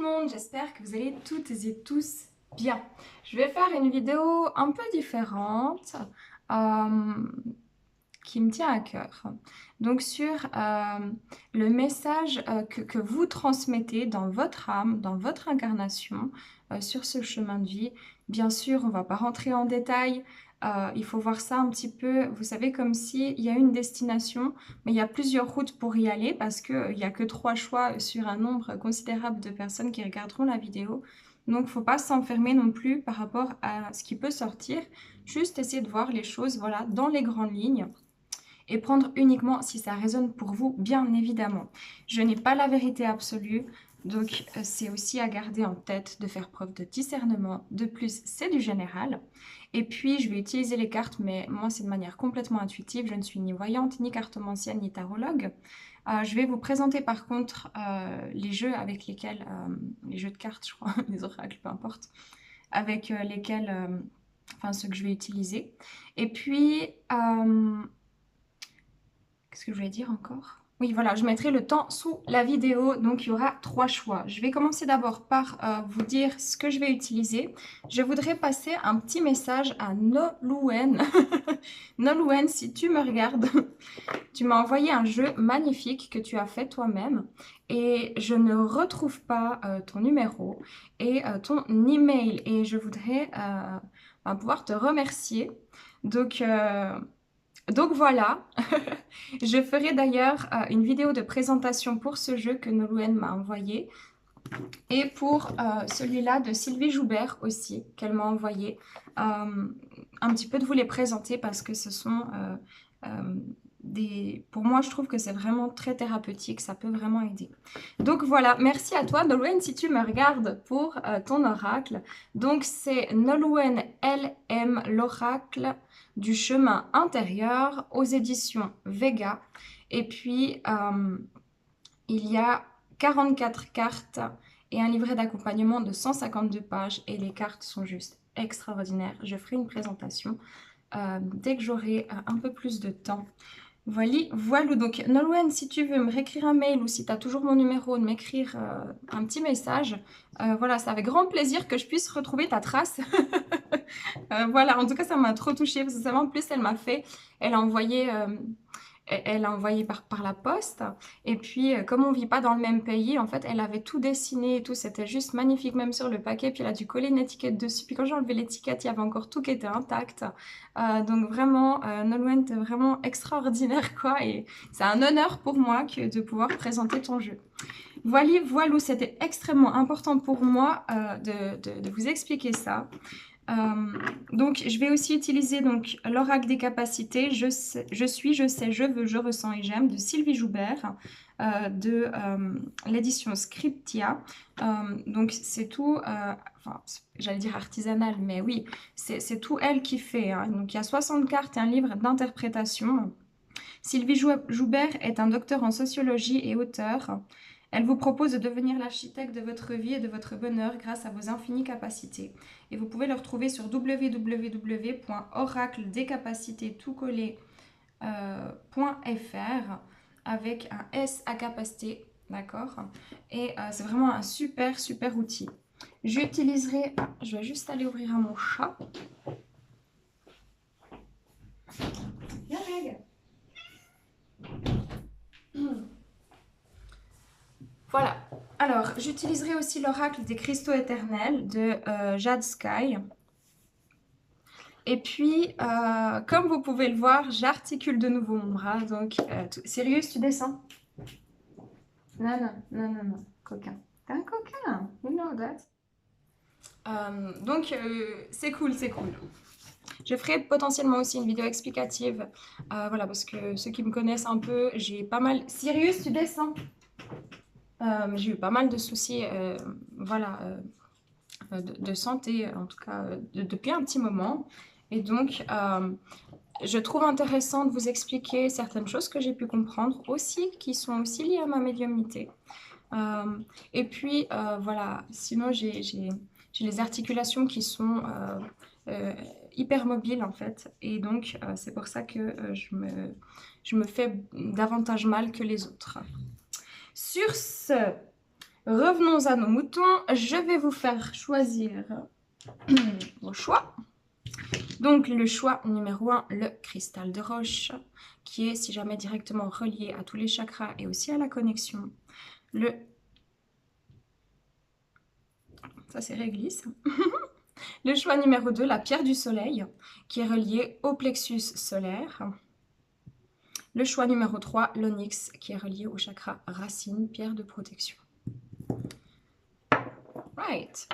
le monde, j'espère que vous allez toutes et tous bien. Je vais faire une vidéo un peu différente euh, qui me tient à cœur. Donc sur le message que vous transmettez dans votre âme, dans votre incarnation, sur ce chemin de vie. Bien sûr, on ne va pas rentrer en détail. Il faut voir ça un petit peu, vous savez, comme s'il y a une destination, mais il y a plusieurs routes pour y aller parce qu'il n'y a que 3 choix sur un nombre considérable de personnes qui regarderont la vidéo. Donc, il ne faut pas s'enfermer non plus par rapport à ce qui peut sortir. Juste essayer de voir les choses, voilà, dans les grandes lignes et prendre uniquement si ça résonne pour vous, bien évidemment. Je n'ai pas la vérité absolue, donc c'est aussi à garder en tête de faire preuve de discernement. De plus, c'est du général. Et puis, je vais utiliser les cartes, mais moi, c'est de manière complètement intuitive. Je ne suis ni voyante, ni cartomancienne, ni tarologue. Je vais vous présenter par contre les jeux avec lesquels, les jeux de cartes, je crois, les oracles, peu importe, avec lesquels, enfin ceux que je vais utiliser. Et puis, qu'est-ce que je voulais dire encore? Oui, voilà, je mettrai le temps sous la vidéo, donc il y aura 3 choix. Je vais commencer d'abord par vous dire ce que je vais utiliser. Je voudrais passer un petit message à Nolwenn. Nolwenn, si tu me regardes, tu m'as envoyé un jeu magnifique que tu as fait toi-même et je ne retrouve pas ton numéro et ton email et je voudrais pouvoir te remercier. Donc voilà, je ferai d'ailleurs une vidéo de présentation pour ce jeu que Nolwenn m'a envoyé et pour celui-là de Sylvie Joubert aussi qu'elle m'a envoyé. Un petit peu de vous les présenter parce que ce sont Pour moi, je trouve que c'est vraiment très thérapeutique, ça peut vraiment aider. Donc voilà, merci à toi Nolwenn si tu me regardes pour ton oracle. Donc c'est Nolwenn LM, l'oracle du chemin intérieur aux éditions Vega. Et puis, il y a 44 cartes et un livret d'accompagnement de 152 pages. Et les cartes sont juste extraordinaires. Je ferai une présentation dès que j'aurai un peu plus de temps. Voilà. Donc, Nolwenn, si tu veux me réécrire un mail ou si tu as toujours mon numéro, de m'écrire un petit message, voilà, c'est avec grand plaisir que je puisse retrouver ta trace. Voilà, en tout cas, ça m'a trop touchée parce que ça, en plus, elle a envoyé, elle a envoyé par la poste. Et puis, comme on ne vit pas dans le même pays, en fait, elle avait tout dessiné et tout. C'était juste magnifique, même sur le paquet. Puis, elle a dû coller une étiquette dessus. Puis, quand j'ai enlevé l'étiquette, il y avait encore tout qui était intact. Donc, vraiment, Nolwenn, t'es vraiment extraordinaire, quoi. Et c'est un honneur pour moi de pouvoir présenter ton jeu. Voilà, c'était extrêmement important pour moi de vous expliquer ça. Donc, je vais aussi utiliser donc l'oracle des capacités, je sais, je veux, je ressens et j'aime de Sylvie Joubert de l'édition Scriptia. Donc, c'est tout, enfin, j'allais dire artisanal, mais oui, c'est tout elle qui fait. Hein. Donc, il y a 60 cartes et un livre d'interprétation. Sylvie Joubert est un docteur en sociologie et auteur. Elle vous propose de devenir l'architecte de votre vie et de votre bonheur grâce à vos infinies capacités. Et vous pouvez le retrouver sur www.oracledescapacitéstoutcollé.fr avec un S à capacité, d'accord? Et c'est vraiment un super, super outil. J'utiliserai... Ah, je vais juste aller ouvrir à mon chat. Viens, Meg. Voilà. Alors, j'utiliserai aussi l'oracle des cristaux éternels de Jade Sky. Et puis, comme vous pouvez le voir, j'articule de nouveau mon bras. Donc, Sirius, tu descends? Non, non, non, non, non. Coquin. T'es un coquin. You know that. Donc, c'est cool, c'est cool. Je ferai potentiellement aussi une vidéo explicative. Voilà, parce que ceux qui me connaissent un peu, j'ai pas mal... Sirius, tu descends? J'ai eu pas mal de soucis, voilà, de santé, en tout cas, depuis un petit moment. Et donc, je trouve intéressant de vous expliquer certaines choses que j'ai pu comprendre aussi, qui sont aussi liées à ma médiumnité. Et puis, voilà, sinon, j'ai les articulations qui sont hyper mobiles, en fait. Et donc, c'est pour ça que je me fais davantage mal que les autres. Sur ce, Revenons à nos moutons. Je vais vous faire choisir vos choix. Donc, le choix numéro 1, le cristal de roche, qui est, si jamais, directement relié à tous les chakras et aussi à la connexion. Ça, c'est réglisse. Le choix numéro 2, la pierre du soleil, qui est reliée au plexus solaire. Le choix numéro 3, l'onyx, qui est relié au chakra racine, pierre de protection. Right.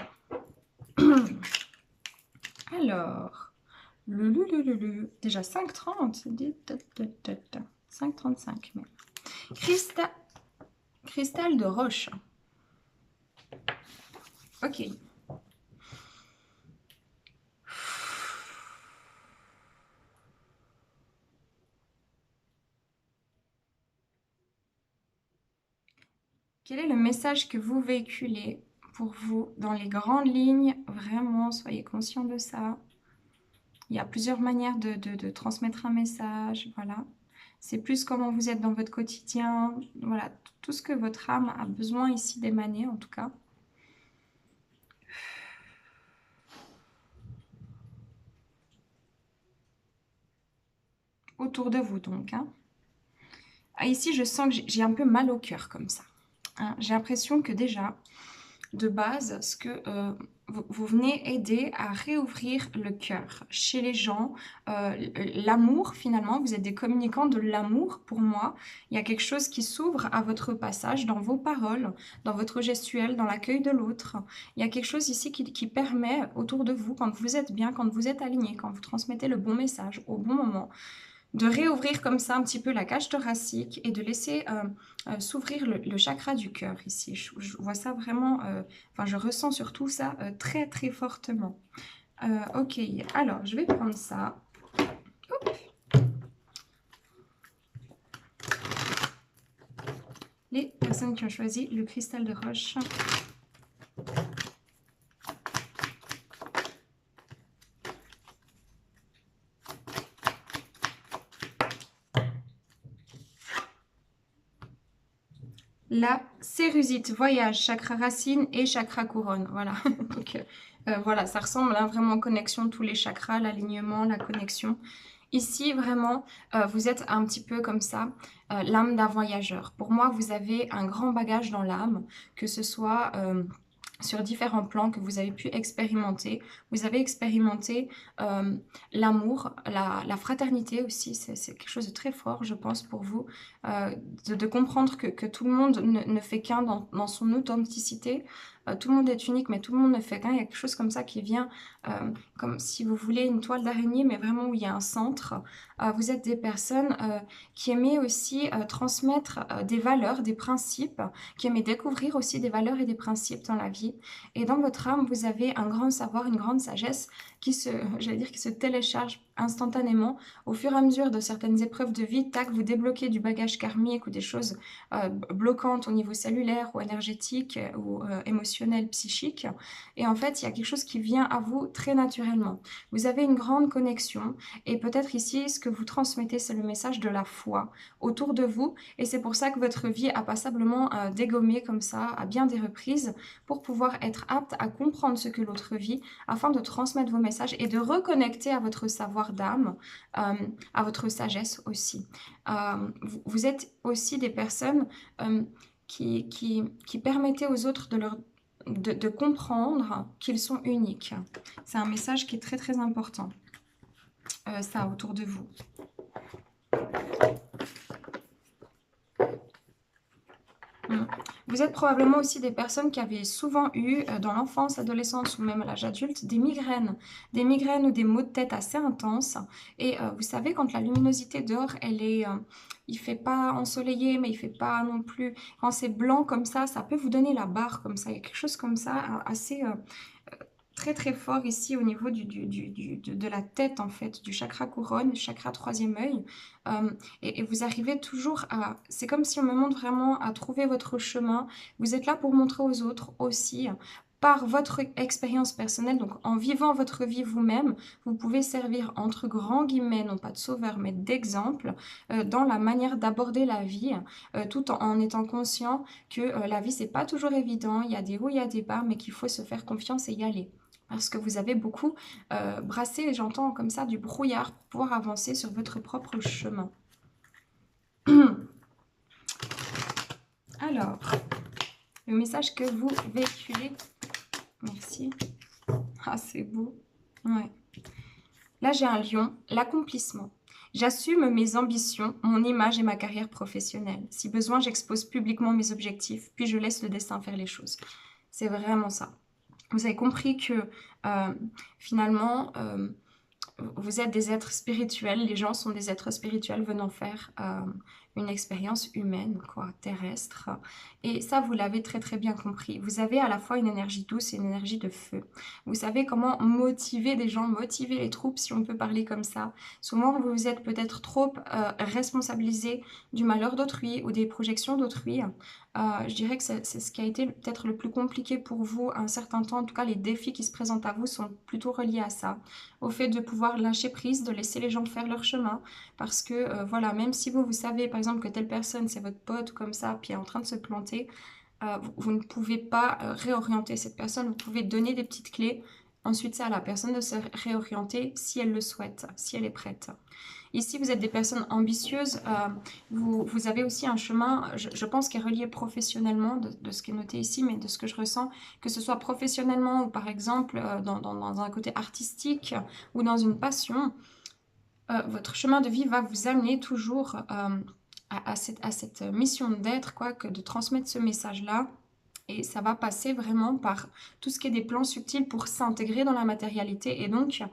Alors, déjà 5,30. 5,35 même. Cristal de roche. Ok. Quel est le message que vous véhiculez pour vous dans les grandes lignes? Vraiment, soyez conscient de ça. Il y a plusieurs manières de transmettre un message, voilà. C'est plus comment vous êtes dans votre quotidien, voilà, tout ce que votre âme a besoin ici d'émaner en tout cas. Autour de vous donc. Hein. Ah, ici, je sens que j'ai un peu mal au cœur comme ça. Hein. J'ai l'impression que déjà, de base, ce que vous venez aider à réouvrir le cœur chez les gens, l'amour finalement, vous êtes des communicants de l'amour pour moi. Il y a quelque chose qui s'ouvre à votre passage dans vos paroles, dans votre gestuelle, dans l'accueil de l'autre. Il y a quelque chose ici qui permet autour de vous, quand vous êtes bien, quand vous êtes aligné, quand vous transmettez le bon message au bon moment, de réouvrir comme ça un petit peu la cage thoracique et de laisser s'ouvrir le chakra du cœur ici. Je vois ça vraiment, enfin je ressens surtout ça très très fortement. Ok, alors je vais prendre ça. Hop. Les personnes qui ont choisi le cristal de roche. La cérusite, voyage, chakra racine et chakra couronne. Voilà, donc voilà, ça ressemble hein, vraiment en connexion tous les chakras, l'alignement, la connexion. Ici, vraiment, vous êtes un petit peu comme ça, l'âme d'un voyageur. Pour moi, vous avez un grand bagage dans l'âme, que ce soit sur différents plans que vous avez pu expérimenter. Vous avez expérimenté l'amour, la fraternité aussi, c'est quelque chose de très fort, je pense, pour vous, de comprendre que tout le monde ne fait qu'un dans son authenticité. Tout le monde est unique, mais tout le monde ne fait qu'un. Il y a quelque chose comme ça qui vient, comme si vous voulez une toile d'araignée, mais vraiment où il y a un centre. Vous êtes des personnes qui aimaient aussi transmettre des valeurs, des principes, qui aimaient découvrir aussi des valeurs et des principes dans la vie. Et dans votre âme, vous avez un grand savoir, une grande sagesse qui se télécharge instantanément au fur et à mesure de certaines épreuves de vie. Tac, vous débloquez du bagage karmique ou des choses bloquantes au niveau cellulaire ou énergétique ou émotionnel, psychique. Et en fait, il y a quelque chose qui vient à vous très naturellement. Vous avez une grande connexion et peut-être ici, ce que vous transmettez, c'est le message de la foi autour de vous. Et c'est pour ça que votre vie a passablement dégommé comme ça à bien des reprises pour pouvoir être apte à comprendre ce que l'autre vit afin de transmettre vos messages et de reconnecter à votre savoir d'âme, à votre sagesse aussi. Vous êtes aussi des personnes qui permettaient aux autres de comprendre qu'ils sont uniques. C'est un message qui est très très important, ça, autour de vous. Vous êtes probablement aussi des personnes qui avaient souvent eu, dans l'enfance, l'adolescence ou même à l'âge adulte, des migraines ou des maux de tête assez intenses. Et vous savez, quand la luminosité dehors, il fait pas ensoleillé, mais il fait pas non plus... Quand c'est blanc comme ça peut vous donner la barre comme ça. Il y a quelque chose comme ça, assez... très très fort ici au niveau de la tête en fait, du chakra couronne, du chakra troisième œil. Et vous arrivez toujours à... C'est comme si on me montre vraiment à trouver votre chemin. Vous êtes là pour montrer aux autres aussi par votre expérience personnelle, donc en vivant votre vie vous-même, vous pouvez servir entre grands guillemets, non pas de sauveur, mais d'exemple, dans la manière d'aborder la vie, tout en étant conscient que la vie, c'est pas toujours évident, il y a des hauts, il y a des bas, mais qu'il faut se faire confiance et y aller. Parce que vous avez beaucoup brassé, j'entends comme ça, du brouillard pour pouvoir avancer sur votre propre chemin. Alors, le message que vous véhiculez. Merci. Ah, c'est beau. Ouais. Là, j'ai un lion, l'accomplissement. J'assume mes ambitions, mon image et ma carrière professionnelle. Si besoin, j'expose publiquement mes objectifs, puis je laisse le destin faire les choses. C'est vraiment ça. Vous avez compris que finalement, vous êtes des êtres spirituels. Les gens sont des êtres spirituels venant faire une expérience humaine, quoi, terrestre. Et ça, vous l'avez très très bien compris. Vous avez à la fois une énergie douce et une énergie de feu. Vous savez comment motiver des gens, motiver les troupes, si on peut parler comme ça. Souvent, vous êtes peut-être trop responsabilisé du malheur d'autrui ou des projections d'autrui. Je dirais que c'est ce qui a été peut-être le plus compliqué pour vous un certain temps. En tout cas, les défis qui se présentent à vous sont plutôt reliés à ça. Au fait de pouvoir lâcher prise, de laisser les gens faire leur chemin. Parce que, voilà, même si vous savez, par exemple, que telle personne, c'est votre pote ou comme ça, puis est en train de se planter, vous ne pouvez pas réorienter cette personne. Vous pouvez donner des petites clés. Ensuite, c'est à la personne de se réorienter si elle le souhaite, si elle est prête. Ici, vous êtes des personnes ambitieuses. Vous avez aussi un chemin, je pense, qui est relié professionnellement, de ce qui est noté ici, mais de ce que je ressens, que ce soit professionnellement ou par exemple dans un côté artistique ou dans une passion. Votre chemin de vie va vous amener toujours à cette mission d'être, quoi, que de transmettre ce message-là. Et ça va passer vraiment par tout ce qui est des plans subtils pour s'intégrer dans la matérialité et donc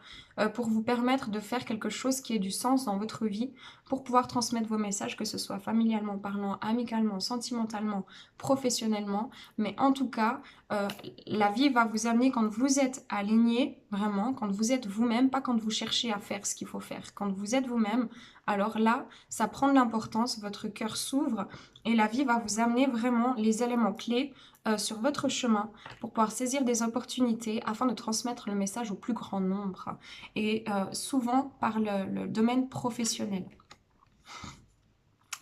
pour vous permettre de faire quelque chose qui ait du sens dans votre vie pour pouvoir transmettre vos messages, que ce soit familialement parlant, amicalement, sentimentalement, professionnellement. Mais en tout cas, la vie va vous amener quand vous êtes aligné, vraiment, quand vous êtes vous-même, pas quand vous cherchez à faire ce qu'il faut faire. Quand vous êtes vous-même, alors là, ça prend de l'importance, votre cœur s'ouvre et la vie va vous amener vraiment les éléments clés sur votre chemin pour pouvoir saisir des opportunités afin de transmettre le message au plus grand nombre et souvent par le domaine professionnel.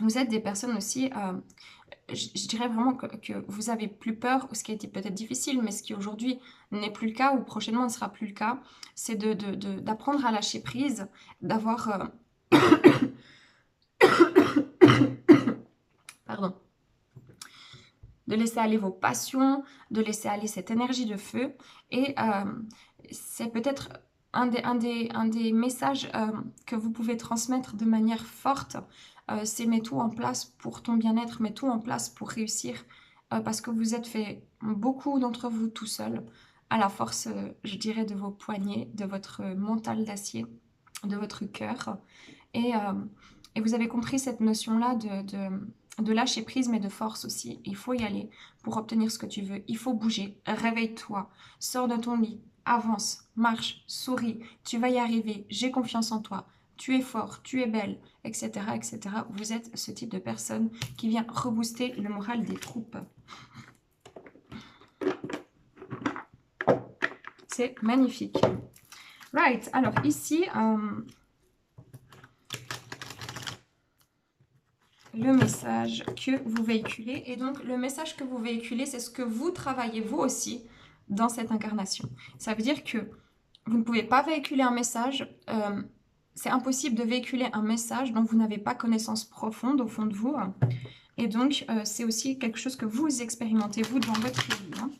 Vous êtes des personnes aussi, je dirais vraiment que vous avez plus peur, ce qui a été peut-être difficile, mais ce qui aujourd'hui n'est plus le cas ou prochainement ne sera plus le cas, c'est d'apprendre à lâcher prise, d'avoir... Pardon. De laisser aller vos passions, de laisser aller cette énergie de feu. Et c'est peut-être un des messages que vous pouvez transmettre de manière forte. C'est mets tout en place pour ton bien-être, mets tout en place pour réussir. Parce que vous êtes fait, beaucoup d'entre vous tout seul, à la force, je dirais, de vos poignets, de votre mental d'acier, de votre cœur. Et vous avez compris cette notion-là de lâcher prise, mais de force aussi. Il faut y aller pour obtenir ce que tu veux. Il faut bouger. Réveille-toi. Sors de ton lit. Avance. Marche. Souris. Tu vas y arriver. J'ai confiance en toi. Tu es fort. Tu es belle. Etc. etc. Vous êtes ce type de personne qui vient rebooster le moral des troupes. C'est magnifique. Right. Alors ici... le message que vous véhiculez. Et donc, le message que vous véhiculez, c'est ce que vous travaillez vous aussi dans cette incarnation. Ça veut dire que vous ne pouvez pas véhiculer un message, c'est impossible de véhiculer un message dont vous n'avez pas connaissance profonde au fond de vous. Et donc, c'est aussi quelque chose que vous expérimentez, vous, dans votre vie. Hein.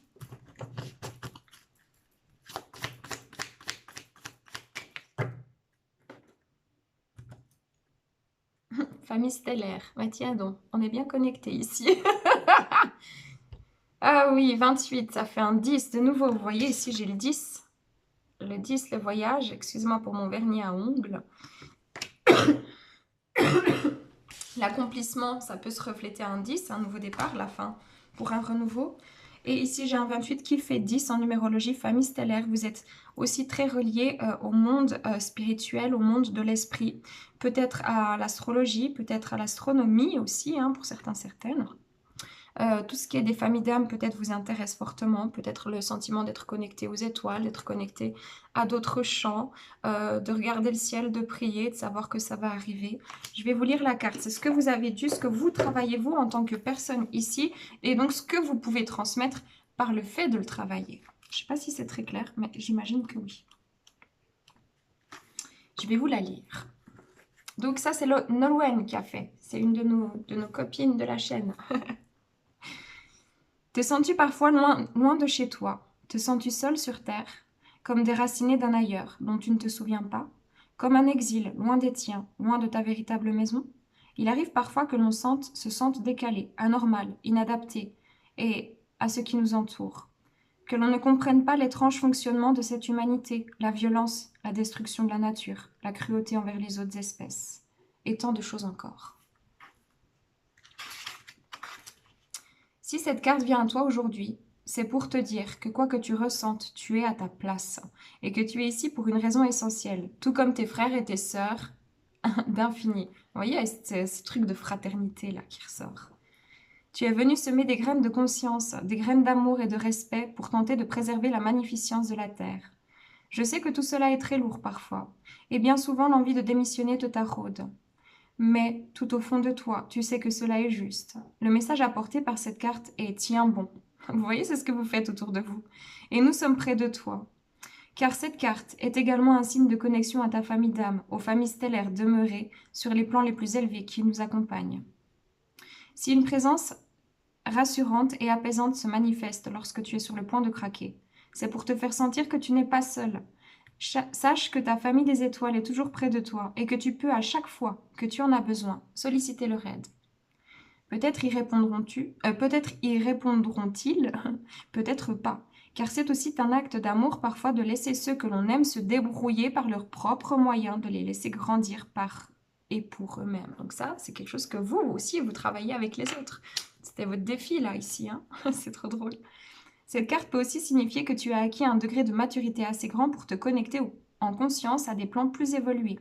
Famille stellaire. Bah tiens donc, on est bien connectés ici. Ah oui, 28, ça fait un 10 de nouveau. Vous voyez ici, j'ai le 10. Le 10, le voyage. Excuse-moi pour mon vernis à ongles. L'accomplissement, ça peut se refléter à un 10, un nouveau départ, la fin pour un renouveau. Et ici, j'ai un 28 qui fait 10 en numérologie famille stellaire. Vous êtes aussi très relié au monde spirituel, au monde de l'esprit. Peut-être à l'astrologie, peut-être à l'astronomie aussi, hein, pour certains, certaines. Tout ce qui est des familles d'âme peut-être vous intéresse fortement, peut-être le sentiment d'être connecté aux étoiles, d'être connecté à d'autres champs, de regarder le ciel, de prier, de savoir que ça va arriver. Je vais vous lire la carte. C'est ce que vous avez dû, ce que vous travaillez vous en tant que personne ici, et donc ce que vous pouvez transmettre par le fait de le travailler. Je ne sais pas si c'est très clair, mais j'imagine que oui. Je vais vous la lire. Donc ça, c'est Nolwenn qui a fait. C'est une de nos copines de la chaîne. Te sens-tu parfois loin de chez toi? Te sens-tu seul sur terre, comme déraciné d'un ailleurs, dont tu ne te souviens pas? Comme un exil, loin des tiens, loin de ta véritable maison? Il arrive parfois que l'on se sente décalé, anormal, inadapté, et à ce qui nous entoure. Que l'on ne comprenne pas l'étrange fonctionnement de cette humanité, la violence, la destruction de la nature, la cruauté envers les autres espèces, et tant de choses encore. Si cette carte vient à toi aujourd'hui, c'est pour te dire que quoi que tu ressentes, tu es à ta place et que tu es ici pour une raison essentielle, tout comme tes frères et tes sœurs d'infini. Vous voyez, c'est ce truc de fraternité là qui ressort. Tu es venu semer des graines de conscience, des graines d'amour et de respect pour tenter de préserver la magnificence de la terre. Je sais que tout cela est très lourd parfois, et bien souvent l'envie de démissionner te taraude. Mais tout au fond de toi, tu sais que cela est juste. Le message apporté par cette carte est « Tiens bon ». Vous voyez, c'est ce que vous faites autour de vous. Et nous sommes près de toi. Car cette carte est également un signe de connexion à ta famille d'âme, aux familles stellaires demeurées sur les plans les plus élevés qui nous accompagnent. Si une présence rassurante et apaisante se manifeste lorsque tu es sur le point de craquer, c'est pour te faire sentir que tu n'es pas seul. Sache que ta famille des étoiles est toujours près de toi et que tu peux, à chaque fois que tu en as besoin, solliciter leur aide. Peut-être y répondront-ils, peut-être pas, car c'est aussi un acte d'amour parfois de laisser ceux que l'on aime se débrouiller par leurs propres moyens, de les laisser grandir par et pour eux-mêmes. Donc ça, c'est quelque chose que vous aussi, vous travaillez avec les autres. C'était votre défi là, ici, hein. C'est trop drôle. Cette carte peut aussi signifier que tu as acquis un degré de maturité assez grand pour te connecter en conscience à des plans plus évolués.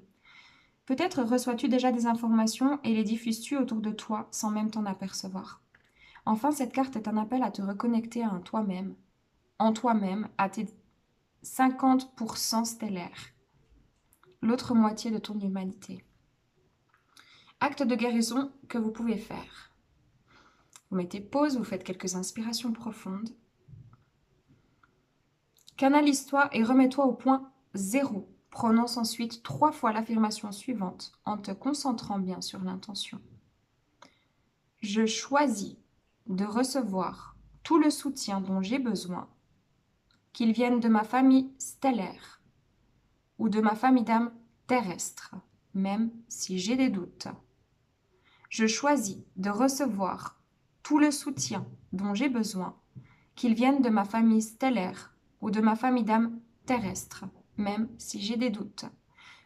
Peut-être reçois-tu déjà des informations et les diffuses-tu autour de toi sans même t'en apercevoir. Enfin, cette carte est un appel à te reconnecter à toi-même, à tes 50% stellaires, l'autre moitié de ton humanité. Acte de guérison que vous pouvez faire. Vous mettez pause, vous faites quelques inspirations profondes. Canalise-toi et remets-toi au point 0. Prononce ensuite 3 fois l'affirmation suivante en te concentrant bien sur l'intention. Je choisis de recevoir tout le soutien dont j'ai besoin, qu'il vienne de ma famille stellaire ou de ma famille d'âme terrestre, même si j'ai des doutes. Je choisis de recevoir tout le soutien dont j'ai besoin, qu'il vienne de ma famille stellaire ou de ma famille d'âme terrestre, même si j'ai des doutes.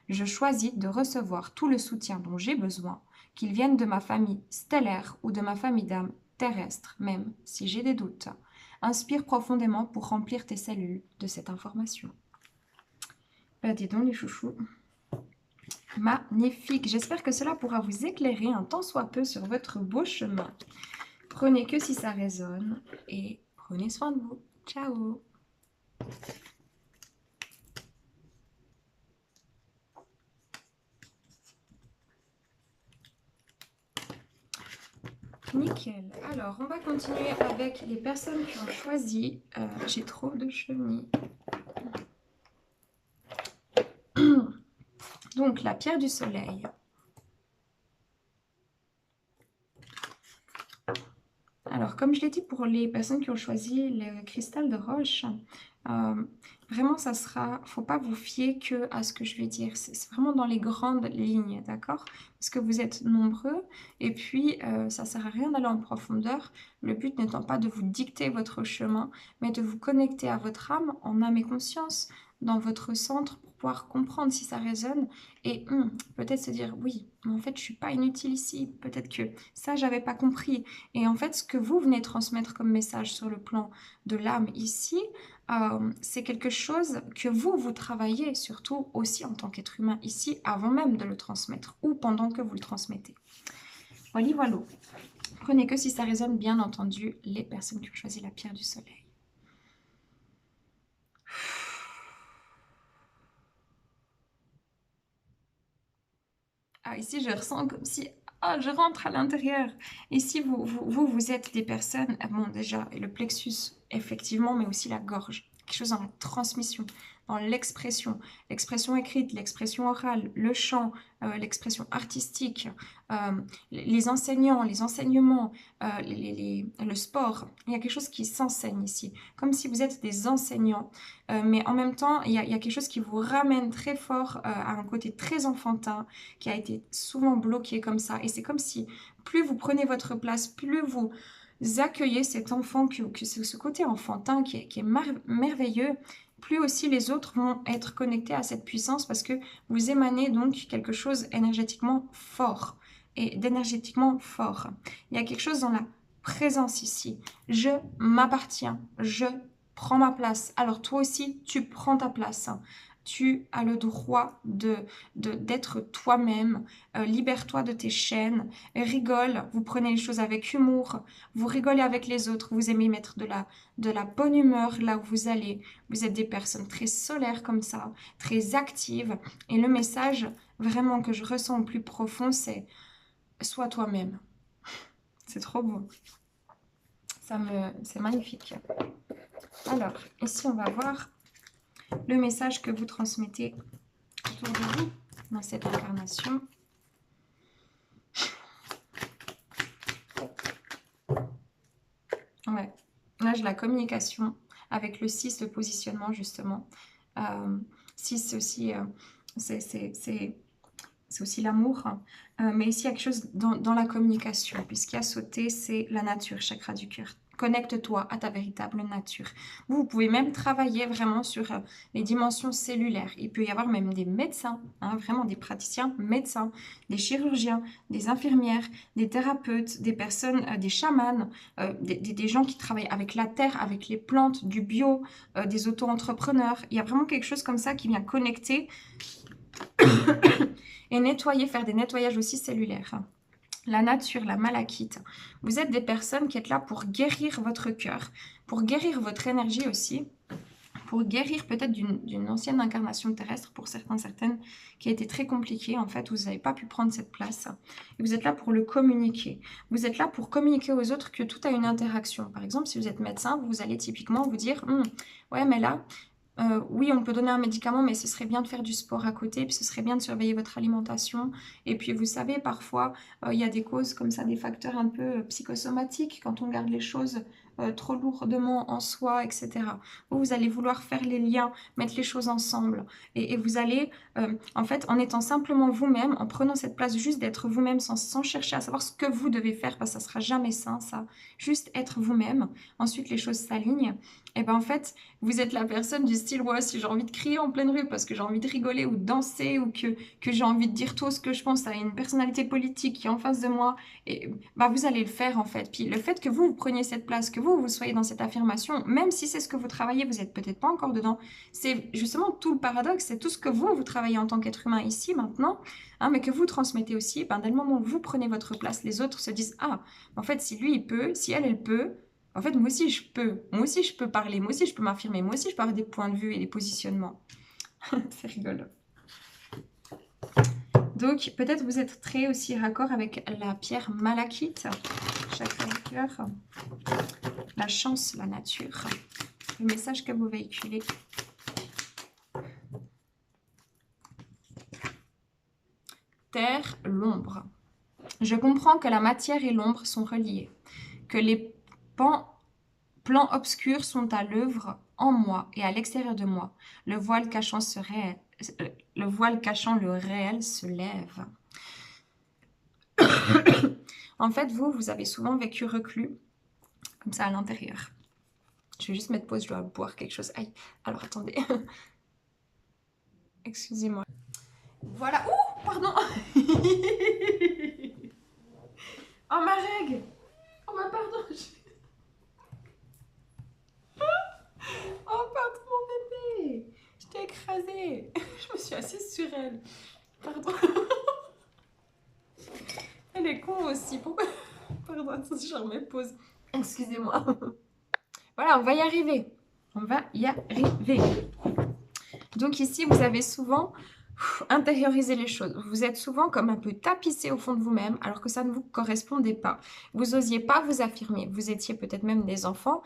Je choisis de recevoir tout le soutien dont j'ai besoin, qu'il vienne de ma famille stellaire ou de ma famille d'âme terrestre, même si j'ai des doutes. Inspire profondément pour remplir tes cellules de cette information. Ben dis donc les chouchous. Magnifique. J'espère que cela pourra vous éclairer un tant soit peu sur votre beau chemin. Prenez que si ça résonne et prenez soin de vous. Ciao. Nickel. Alors, on va continuer avec les personnes qui ont choisi. J'ai trop de chenilles. Donc, la pierre du soleil. Alors, comme je l'ai dit pour les personnes qui ont choisi le cristal de roche, vraiment, ça sera, faut pas vous fier que à ce que je vais dire. C'est vraiment dans les grandes lignes, d'accord? Parce que vous êtes nombreux et puis ça sert à rien d'aller en profondeur. Le but n'étant pas de vous dicter votre chemin, mais de vous connecter à votre âme en âme et conscience dans votre centre pour pouvoir comprendre si ça résonne et peut-être se dire oui, mais en fait je suis pas inutile ici, peut-être que ça j'avais pas compris. Et en fait ce que vous venez transmettre comme message sur le plan de l'âme ici, c'est quelque chose que vous travaillez surtout aussi en tant qu'être humain ici avant même de le transmettre ou pendant que vous le transmettez. Voilà, voilà. Prenez que si ça résonne, bien entendu, les personnes qui ont choisi la pierre du soleil. Ah, ici, je ressens comme si je rentre à l'intérieur. Ici, vous êtes des personnes, bon, déjà, le plexus, effectivement, mais aussi la gorge. Quelque chose dans la transmission, dans l'expression écrite, l'expression orale, le chant, l'expression artistique, les enseignants, les enseignements, le sport. Il y a quelque chose qui s'enseigne ici, comme si vous êtes des enseignants, mais en même temps, il y a quelque chose qui vous ramène très fort à un côté très enfantin, qui a été souvent bloqué comme ça. Et c'est comme si plus vous prenez votre place, plus vous accueillez cet enfant, que ce côté enfantin qui est merveilleux, plus aussi les autres vont être connectés à cette puissance parce que vous émanez donc quelque chose énergétiquement fort et d'énergétiquement fort. Il y a quelque chose dans la présence ici. Je m'appartiens, je prends ma place. Alors toi aussi, tu prends ta place. Tu as le droit d'être toi-même. Libère-toi de tes chaînes. Rigole. Vous prenez les choses avec humour. Vous rigolez avec les autres. Vous aimez mettre de la bonne humeur là où vous allez. Vous êtes des personnes très solaires comme ça, très actives. Et le message vraiment que je ressens au plus profond, c'est sois toi-même. C'est trop beau. C'est magnifique. Alors, ici, on va voir le message que vous transmettez autour de vous dans cette incarnation. Ouais, là j'ai la communication avec le 6, le positionnement justement. 6 aussi, c'est aussi l'amour, mais ici il y a quelque chose dans la communication, puisqu'il y a sauté, c'est la nature, chakra du cœur. Connecte-toi à ta véritable nature. Vous pouvez même travailler vraiment sur les dimensions cellulaires. Il peut y avoir même des médecins, vraiment des praticiens médecins, des chirurgiens, des infirmières, des thérapeutes, des personnes, des chamans, des gens qui travaillent avec la terre, avec les plantes, du bio, des auto-entrepreneurs. Il y a vraiment quelque chose comme ça qui vient connecter et nettoyer, faire des nettoyages aussi cellulaires. La nature, la malachite. Vous êtes des personnes qui êtes là pour guérir votre cœur, pour guérir votre énergie aussi, pour guérir peut-être d'une ancienne incarnation terrestre pour certaines qui a été très compliquée. En fait, vous n'avez pas pu prendre cette place. Et vous êtes là pour le communiquer. Vous êtes là pour communiquer aux autres que tout a une interaction. Par exemple, si vous êtes médecin, vous allez typiquement vous dire ouais, mais là, oui, on peut donner un médicament, mais ce serait bien de faire du sport à côté, puis ce serait bien de surveiller votre alimentation. Et puis, vous savez, parfois, il y a des causes comme ça, des facteurs un peu psychosomatiques, quand on garde les choses trop lourdement en soi, etc. Vous allez vouloir faire les liens, mettre les choses ensemble. Et vous allez, en fait, en étant simplement vous-même, en prenant cette place juste d'être vous-même, sans chercher à savoir ce que vous devez faire, parce que ça sera jamais sain, ça. Juste être vous-même. Ensuite, les choses s'alignent. Et bien en fait, vous êtes la personne du style, ouais, si j'ai envie de crier en pleine rue parce que j'ai envie de rigoler ou de danser ou que j'ai envie de dire tout ce que je pense à une personnalité politique qui est en face de moi, et bah, vous allez le faire en fait. Puis le fait que vous preniez cette place, que vous soyez dans cette affirmation, même si c'est ce que vous travaillez, vous n'êtes peut-être pas encore dedans, c'est justement tout le paradoxe, c'est tout ce que vous travaillez en tant qu'être humain ici, maintenant, mais que vous transmettez aussi, ben, dès le moment où vous prenez votre place, les autres se disent, ah, en fait, si lui il peut, si elle peut, en fait, moi aussi, je peux. Moi aussi, je peux parler. Moi aussi, je peux m'affirmer. Moi aussi, je peux avoir des points de vue et des positionnements. C'est rigolo. Donc, peut-être vous êtes très aussi raccord avec la pierre malachite, chakra du cœur, la chance, la nature, le message que vous véhiculez. Terre, l'ombre. Je comprends que la matière et l'ombre sont reliées, que les plans obscurs sont à l'œuvre en moi et à l'extérieur de moi. Le voile cachant le réel se lève. En fait, vous avez souvent vécu reclus, comme ça à l'intérieur. Je vais juste mettre pause, je dois boire quelque chose. Aïe, alors attendez. Excusez-moi. Voilà. Ouh, pardon. Oh, ma règle. Oh, ma pardon. Oh, pardon, mon bébé. Je t'ai écrasée. Je me suis assise sur elle. Pardon. Elle est con aussi. Pourquoi? Pardon. Je remets pause. Excusez-moi. Voilà, on va y arriver. On va y arriver. Donc ici, vous avez souvent intériorisé les choses. Vous êtes souvent comme un peu tapissé au fond de vous-même alors que ça ne vous correspondait pas. Vous n'osiez pas vous affirmer. Vous étiez peut-être même des enfants,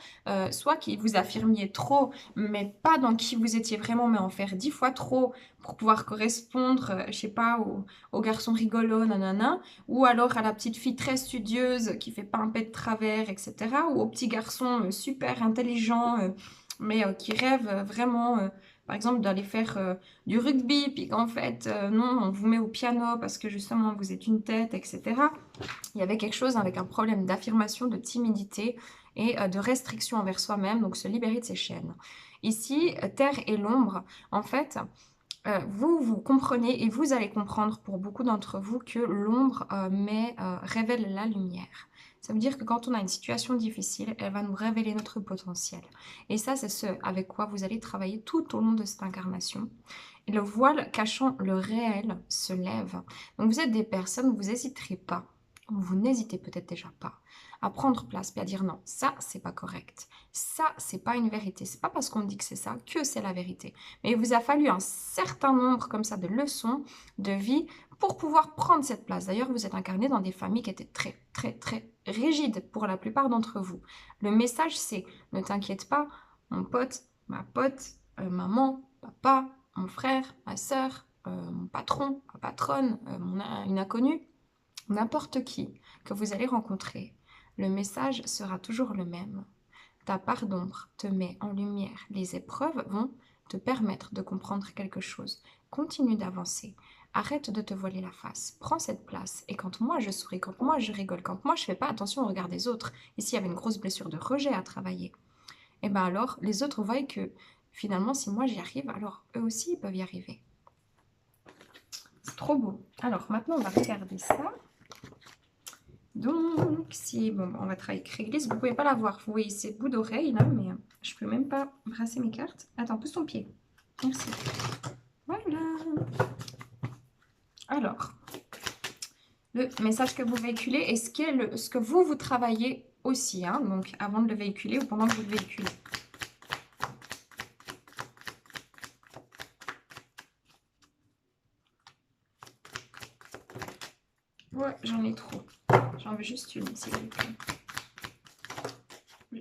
soit qui vous affirmiez trop, mais pas dans qui vous étiez vraiment, mais en faire 10 fois trop pour pouvoir correspondre, je sais pas, au garçon rigolo, nanana, ou alors à la petite fille très studieuse qui fait pas un pet de travers, etc., ou au petit garçon super intelligent, mais qui rêve vraiment... par exemple, d'aller faire du rugby, puis qu'en fait, non, on vous met au piano parce que justement, vous êtes une tête, etc. Il y avait quelque chose avec un problème d'affirmation, de timidité et de restriction envers soi-même, donc se libérer de ses chaînes. Ici, terre et l'ombre, en fait, vous comprenez et vous allez comprendre pour beaucoup d'entre vous que l'ombre révèle la lumière. Ça veut dire que quand on a une situation difficile, elle va nous révéler notre potentiel. Et ça, c'est ce avec quoi vous allez travailler tout au long de cette incarnation. Et le voile cachant le réel se lève. Donc vous êtes des personnes où vous n'hésiterez pas, ou vous n'hésitez peut-être déjà pas, à prendre place et à dire non, ça, c'est pas correct. Ça, c'est pas une vérité. C'est pas parce qu'on me dit que c'est ça que c'est la vérité. Mais il vous a fallu un certain nombre comme ça de leçons de vie pour pouvoir prendre cette place. D'ailleurs, vous êtes incarné dans des familles qui étaient très, très, très rigides pour la plupart d'entre vous. Le message, c'est ne t'inquiète pas, mon pote, ma pote, maman, papa, mon frère, ma soeur, mon patron, ma patronne, une inconnue, n'importe qui que vous allez rencontrer. Le message sera toujours le même. Ta part d'ombre te met en lumière. Les épreuves vont te permettre de comprendre quelque chose. Continue d'avancer. Arrête de te voiler la face. Prends cette place. Et quand moi je souris, quand moi je rigole, quand moi je fais pas attention au regard des autres, ici il y avait une grosse blessure de rejet à travailler, et bien alors les autres voient que finalement si moi j'y arrive, alors eux aussi ils peuvent y arriver. C'est trop beau. Alors maintenant on va regarder ça. Donc, si, bon, on va travailler avec réglisse. Vous ne pouvez pas la voir. Vous voyez ces bouts d'oreilles là, mais je ne peux même pas brasser mes cartes. Attends, pousse ton pied. Merci. Voilà. Alors, le message que vous véhiculez et ce que vous travaillez aussi. Hein, donc, avant de le véhiculer ou pendant que vous le véhiculez. Ouais, j'en ai trop. J'en veux juste une, s'il vous plaît.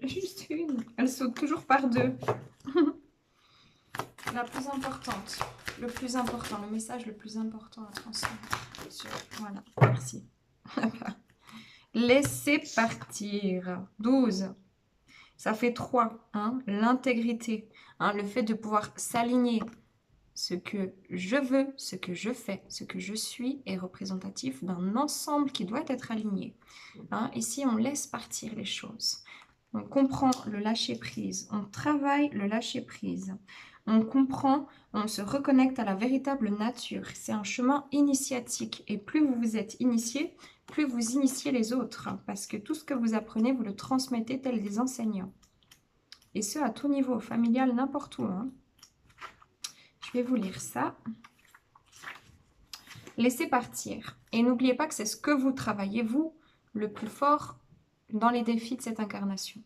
Juste une. Elle saute toujours par deux. La plus importante. Le plus important. Le message le plus important à transmettre. Voilà, merci. Laissez partir. 12. Ça fait 3. Hein, l'intégrité. Hein, le fait de pouvoir s'aligner. Ce que je veux, ce que je fais, ce que je suis est représentatif d'un ensemble qui doit être aligné. Hein, ici, on laisse partir les choses. On comprend le lâcher-prise. On travaille le lâcher-prise. On comprend, on se reconnecte à la véritable nature. C'est un chemin initiatique. Et plus vous vous êtes initié, plus vous initiez les autres. Parce que tout ce que vous apprenez, vous le transmettez tel des enseignants. Et ce, à tout niveau, familial, n'importe où. Hein. Je vais vous lire ça. Laissez partir. Et n'oubliez pas que c'est ce que vous travaillez, vous, le plus fort dans les défis de cette incarnation.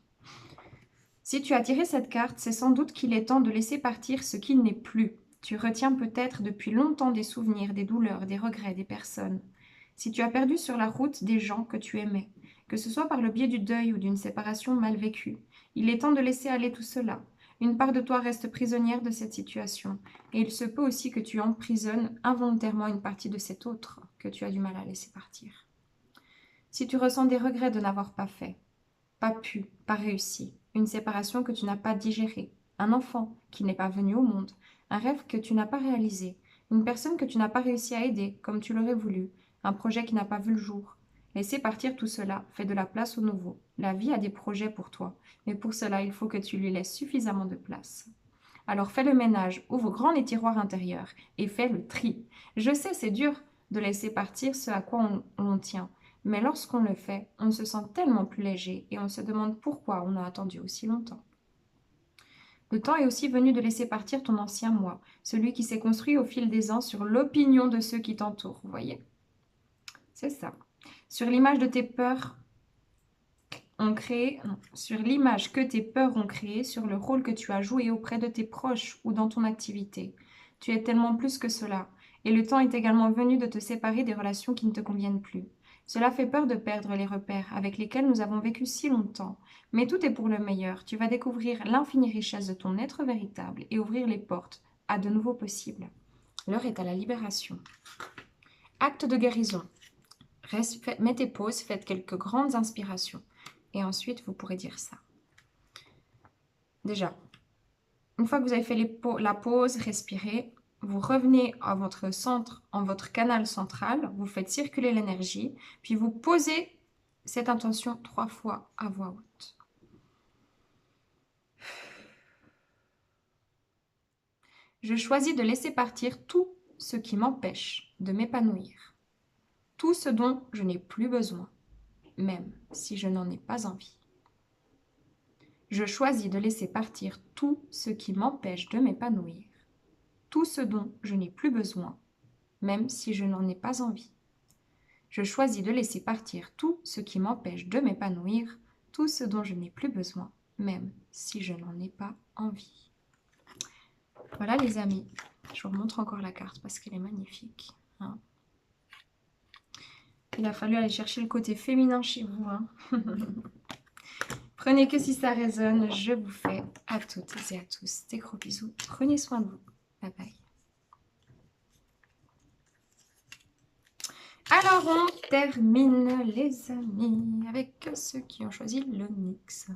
Si tu as tiré cette carte, c'est sans doute qu'il est temps de laisser partir ce qui n'est plus. Tu retiens peut-être depuis longtemps des souvenirs, des douleurs, des regrets, des personnes. Si tu as perdu sur la route des gens que tu aimais, que ce soit par le biais du deuil ou d'une séparation mal vécue, il est temps de laisser aller tout cela. Une part de toi reste prisonnière de cette situation, et il se peut aussi que tu emprisonnes involontairement une partie de cette autre que tu as du mal à laisser partir. Si tu ressens des regrets de n'avoir pas fait, pas pu, pas réussi, une séparation que tu n'as pas digérée, un enfant qui n'est pas venu au monde, un rêve que tu n'as pas réalisé, une personne que tu n'as pas réussi à aider comme tu l'aurais voulu, un projet qui n'a pas vu le jour. Laissez partir tout cela, fais de la place au nouveau. La vie a des projets pour toi, mais pour cela, il faut que tu lui laisses suffisamment de place. Alors fais le ménage, ouvre grand les tiroirs intérieurs et fais le tri. Je sais, c'est dur de laisser partir ce à quoi on tient, mais lorsqu'on le fait, on se sent tellement plus léger et on se demande pourquoi on a attendu aussi longtemps. Le temps est aussi venu de laisser partir ton ancien moi, celui qui s'est construit au fil des ans sur l'opinion de ceux qui t'entourent, vous voyez? C'est ça. Sur l'image de tes peurs sur l'image que tes peurs ont créée, sur le rôle que tu as joué auprès de tes proches ou dans ton activité. Tu es tellement plus que cela. Et le temps est également venu de te séparer des relations qui ne te conviennent plus. Cela fait peur de perdre les repères avec lesquels nous avons vécu si longtemps. Mais tout est pour le meilleur. Tu vas découvrir l'infinie richesse de ton être véritable et ouvrir les portes à de nouveaux possibles. L'heure est à la libération. Acte de guérison. Mettez pause, faites quelques grandes inspirations. Et ensuite, vous pourrez dire ça. Déjà, une fois que vous avez fait la pause, respirez, vous revenez à votre centre, en votre canal central, vous faites circuler l'énergie, puis vous posez cette intention 3 fois à voix haute. Je choisis de laisser partir tout ce qui m'empêche de m'épanouir, tout ce dont je n'ai plus besoin, même si je n'en ai pas envie. Je choisis de laisser partir tout ce qui m'empêche de m'épanouir, tout ce dont je n'ai plus besoin, même si je n'en ai pas envie. Je choisis de laisser partir tout ce qui m'empêche de m'épanouir, tout ce dont je n'ai plus besoin, même si je n'en ai pas envie. Voilà les amis, je vous remontre encore la carte parce qu'elle est magnifique. Hein. Il a fallu aller chercher le côté féminin chez vous. Hein. Prenez que si ça résonne, je vous fais à toutes et à tous des gros bisous. Prenez soin de vous. Bye bye. Alors on termine les amis avec ceux qui ont choisi l'onyx.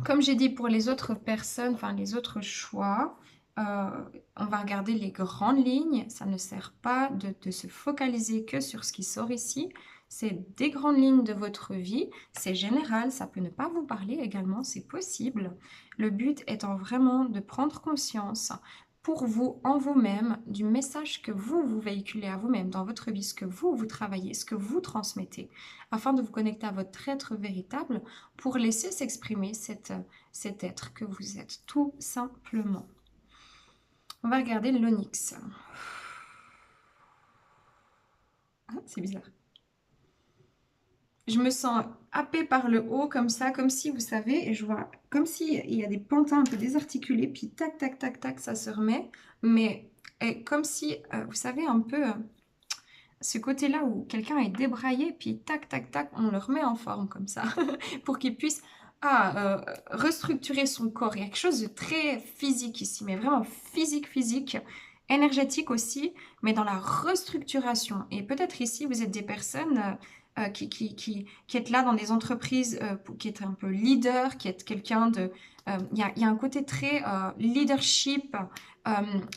Comme j'ai dit pour les autres personnes, enfin les autres choix, on va regarder les grandes lignes. Ça ne sert pas de se focaliser que sur ce qui sort ici. C'est des grandes lignes de votre vie. C'est général, ça peut ne pas vous parler également, c'est possible. Le but étant vraiment de prendre conscience pour vous, en vous-même, du message que vous véhiculez à vous-même dans votre vie, ce que vous travaillez, ce que vous transmettez, afin de vous connecter à votre être véritable pour laisser s'exprimer cet être que vous êtes, tout simplement. On va regarder l'onyx. Ah, c'est bizarre. Je me sens happée par le haut comme ça, comme si, vous savez, et je vois comme s'il y a des pantins un peu désarticulés, puis tac, tac, tac, tac, ça se remet. Mais comme si, vous savez, un peu ce côté-là où quelqu'un est débraillé, puis tac, tac, tac, on le remet en forme comme ça, pour qu'il puisse restructurer son corps. Il y a quelque chose de très physique ici, mais vraiment physique, énergétique aussi, mais dans la restructuration. Et peut-être ici, vous êtes des personnes qui êtes là dans des entreprises, qui êtes un peu leader, qui êtes quelqu'un de... Il y a un côté très leadership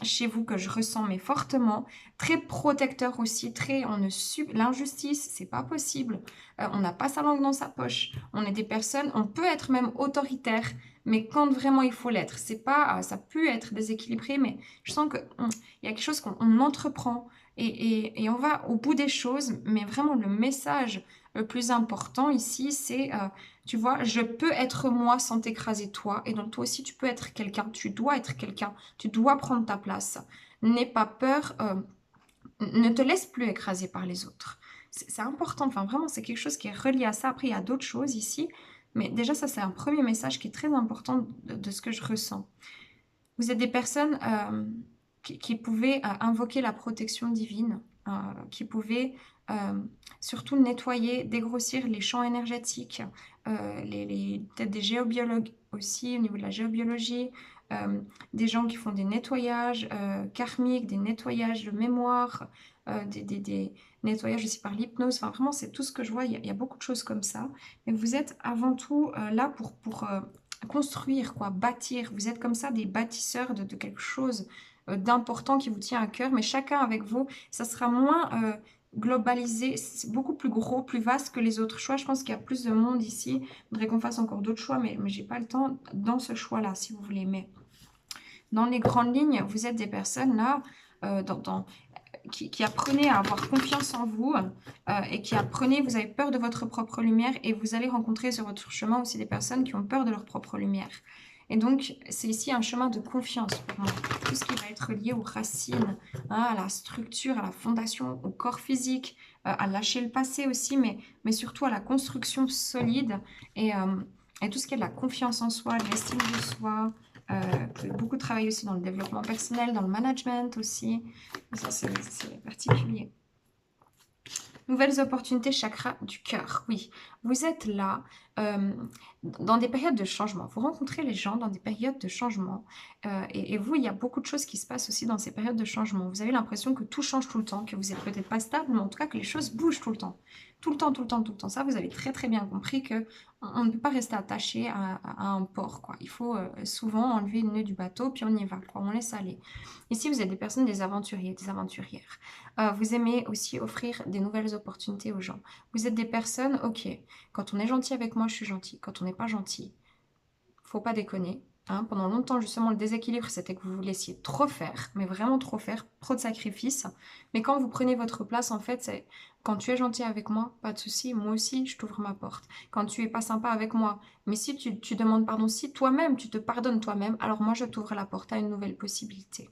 chez vous que je ressens, mais fortement. Très protecteur aussi, très... L'injustice, c'est pas possible. On n'a pas sa langue dans sa poche. On est des personnes... On peut être même autoritaire, mais quand vraiment il faut l'être. C'est pas... ça peut être déséquilibré, mais je sens qu'il y a quelque chose qu'on entreprend. Et on va au bout des choses, mais vraiment le message le plus important ici, c'est, tu vois, je peux être moi sans t'écraser toi, et donc toi aussi tu peux être quelqu'un, tu dois être quelqu'un, tu dois prendre ta place. N'aie pas peur, ne te laisse plus écraser par les autres. C'est important, enfin vraiment c'est quelque chose qui est relié à ça. Après il y a d'autres choses ici, mais déjà ça c'est un premier message qui est très important de ce que je ressens. Vous êtes des personnes... qui pouvaient invoquer la protection divine, qui pouvaient surtout nettoyer, dégrossir les champs énergétiques, peut-être des géobiologues aussi au niveau de la géobiologie, des gens qui font des nettoyages karmiques, des nettoyages de mémoire, des nettoyages aussi par l'hypnose. Enfin vraiment c'est tout ce que je vois, il y a beaucoup de choses comme ça. Mais vous êtes avant tout là pour construire, quoi, bâtir. Vous êtes comme ça des bâtisseurs de quelque chose d'important qui vous tient à cœur, mais chacun avec vous, ça sera moins globalisé, c'est beaucoup plus gros, plus vaste que les autres choix. Je pense qu'il y a plus de monde ici. Il faudrait qu'on fasse encore d'autres choix, mais j'ai pas le temps dans ce choix-là, si vous voulez. Mais dans les grandes lignes, vous êtes des personnes là, qui apprenez à avoir confiance en vous et qui apprenez, vous avez peur de votre propre lumière et vous allez rencontrer sur votre chemin aussi des personnes qui ont peur de leur propre lumière. Et donc, c'est ici un chemin de confiance pour moi. Tout ce qui va être lié aux racines, hein, à la structure, à la fondation, au corps physique, à lâcher le passé aussi, mais surtout à la construction solide et tout ce qui est de la confiance en soi, de l'estime de soi. Vous pouvez beaucoup travailler aussi dans le développement personnel, dans le management aussi. Ça, c'est particulier. Nouvelles opportunités, chakra du cœur. Oui, vous êtes là dans des périodes de changement. Vous rencontrez les gens dans des périodes de changement. Et vous, il y a beaucoup de choses qui se passent aussi dans ces périodes de changement. Vous avez l'impression que tout change tout le temps, que vous n'êtes peut-être pas stable, mais en tout cas que les choses bougent tout le temps. Tout le temps, tout le temps, tout le temps. Ça, vous avez très très bien compris que on ne peut pas rester attaché à un port, quoi. Il faut souvent enlever le nœud du bateau, puis on y va, quoi. On laisse aller. Ici, vous êtes des personnes, des aventuriers, des aventurières. Vous aimez aussi offrir des nouvelles opportunités aux gens. Vous êtes des personnes, ok, quand on est gentil avec moi, je suis gentil. Quand on n'est pas gentil, faut pas déconner. Hein. Pendant longtemps, justement, le déséquilibre, c'était que vous vous laissiez trop faire, mais vraiment trop faire, trop de sacrifices. Mais quand vous prenez votre place, en fait, c'est quand tu es gentil avec moi, pas de souci, moi aussi, je t'ouvre ma porte. Quand tu es pas sympa avec moi, mais si tu demandes pardon, si toi-même, tu te pardonnes toi-même, alors moi, je t'ouvre la porte à une nouvelle possibilité.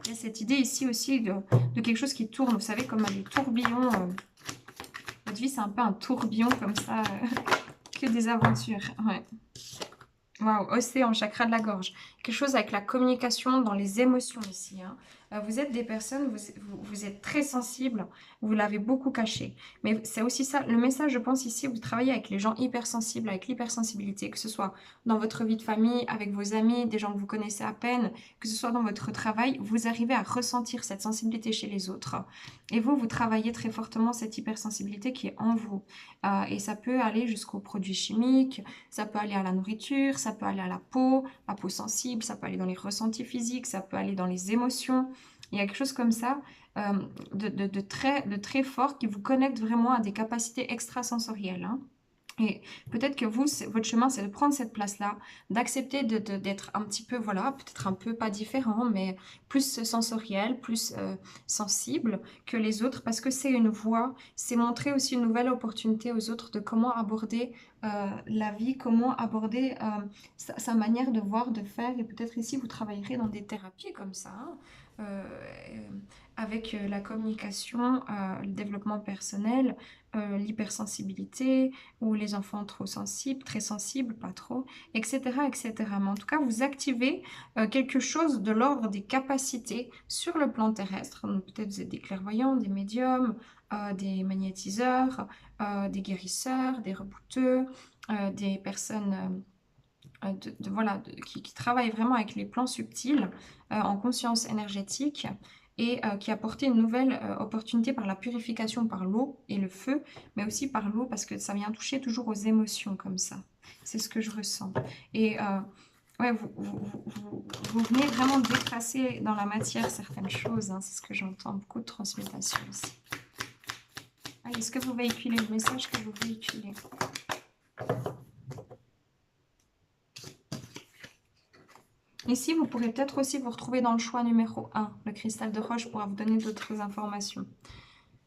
Il y a cette idée ici aussi de quelque chose qui tourne, vous savez, comme les tourbillons. Votre vie, c'est un peu un tourbillon comme ça, que des aventures. Ouais. Waouh, océan, chakra de la gorge. Quelque chose avec la communication dans les émotions ici. Hein. Vous êtes des personnes, vous êtes très sensibles, vous l'avez beaucoup caché. Mais c'est aussi ça, le message, je pense ici, vous travaillez avec les gens hypersensibles, avec l'hypersensibilité, que ce soit dans votre vie de famille, avec vos amis, des gens que vous connaissez à peine, que ce soit dans votre travail, vous arrivez à ressentir cette sensibilité chez les autres. Et vous travaillez très fortement cette hypersensibilité qui est en vous. Et ça peut aller jusqu'aux produits chimiques, ça peut aller à la nourriture, ça peut aller à la peau sensible, ça peut aller dans les ressentis physiques, ça peut aller dans les émotions. Il y a quelque chose comme ça de très fort qui vous connecte vraiment à des capacités extrasensorielles. Hein. Et peut-être que vous, votre chemin, c'est de prendre cette place-là, d'accepter d'être un petit peu, voilà, peut-être un peu pas différent, mais plus sensoriel, plus sensible que les autres, parce que c'est une voie, c'est montrer aussi une nouvelle opportunité aux autres de comment aborder la vie, comment aborder sa manière de voir, de faire, et peut-être ici, vous travaillerez dans des thérapies comme ça, hein, avec la communication, le développement personnel, l'hypersensibilité, ou les enfants trop sensibles, très sensibles, pas trop, etc., etc. Mais en tout cas, vous activez quelque chose de l'ordre des capacités sur le plan terrestre. Donc peut-être vous êtes des clairvoyants, des médiums, des magnétiseurs, des guérisseurs, des rebouteux, des personnes voilà, qui travaillent vraiment avec les plans subtils en conscience énergétique et qui apportait une nouvelle opportunité par la purification par l'eau et le feu, mais aussi par l'eau parce que ça vient toucher toujours aux émotions comme ça. C'est ce que je ressens. Et ouais, vous venez vraiment détracer dans la matière certaines choses, hein, c'est ce que j'entends, beaucoup de transmutation ici. Allez, est-ce que vous véhiculez le message que vous véhiculez? Ici, vous pourrez peut-être aussi vous retrouver dans le choix numéro 1. Le cristal de roche pourra vous donner d'autres informations.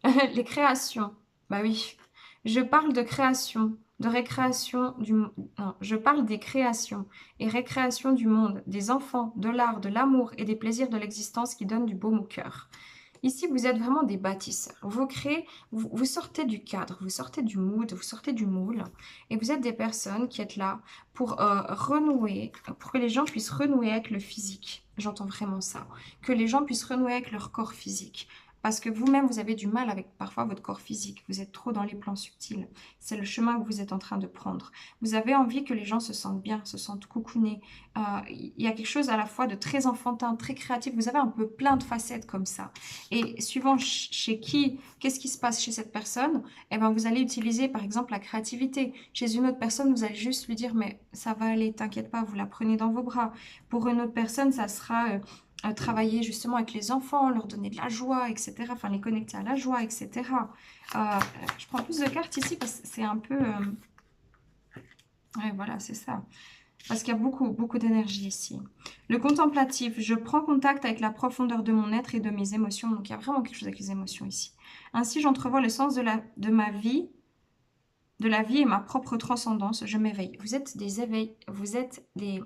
Les créations. Bah oui. Je parle de création, de récréation du monde. Non, je parle des créations et récréation du monde, des enfants, de l'art, de l'amour et des plaisirs de l'existence qui donnent du baume au cœur. Ici, vous êtes vraiment des bâtisseurs. Vous créez, vous sortez du cadre, vous sortez du mood, vous sortez du moule. Et vous êtes des personnes qui êtes là pour renouer, pour que les gens puissent renouer avec le physique. J'entends vraiment ça. Que les gens puissent renouer avec leur corps physique. Parce que vous-même, vous avez du mal avec parfois votre corps physique. Vous êtes trop dans les plans subtils. C'est le chemin que vous êtes en train de prendre. Vous avez envie que les gens se sentent bien, se sentent coucounés. Il y a quelque chose à la fois de très enfantin, très créatif. Vous avez un peu plein de facettes comme ça. Et suivant chez qui, qu'est-ce qui se passe chez cette personne, eh ben vous allez utiliser par exemple la créativité. Chez une autre personne, vous allez juste lui dire « mais ça va aller, t'inquiète pas, vous la prenez dans vos bras ». Pour une autre personne, ça sera... travailler justement avec les enfants, leur donner de la joie, etc. Enfin, les connecter à la joie, etc. Je prends plus de cartes ici parce que c'est un peu... Ouais, voilà, c'est ça. Parce qu'il y a beaucoup d'énergie ici. Le contemplatif, je prends contact avec la profondeur de mon être et de mes émotions. Donc, il y a vraiment quelque chose avec les émotions ici. Ainsi, j'entrevois le sens de ma vie, de la vie et ma propre transcendance. Je m'éveille. Vous êtes des éveils, vous êtes des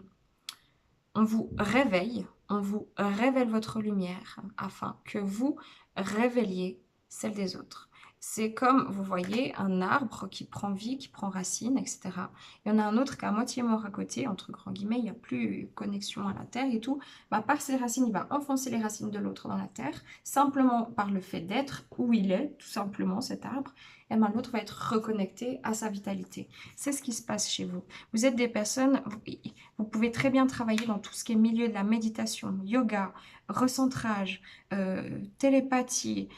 on vous réveille, on vous révèle votre lumière afin que vous révéliez celle des autres. C'est comme, vous voyez, un arbre qui prend vie, qui prend racine, etc. Il y en a un autre qui est à moitié mort à côté, entre grands guillemets, il n'y a plus connexion à la terre et tout. Bah, par ses racines, il va enfoncer les racines de l'autre dans la terre, simplement par le fait d'être où il est, tout simplement, cet arbre. Et ben, l'autre va être reconnecté à sa vitalité. C'est ce qui se passe chez vous. Vous êtes des personnes, vous pouvez très bien travailler dans tout ce qui est milieu de la méditation, yoga, recentrage, télépathie,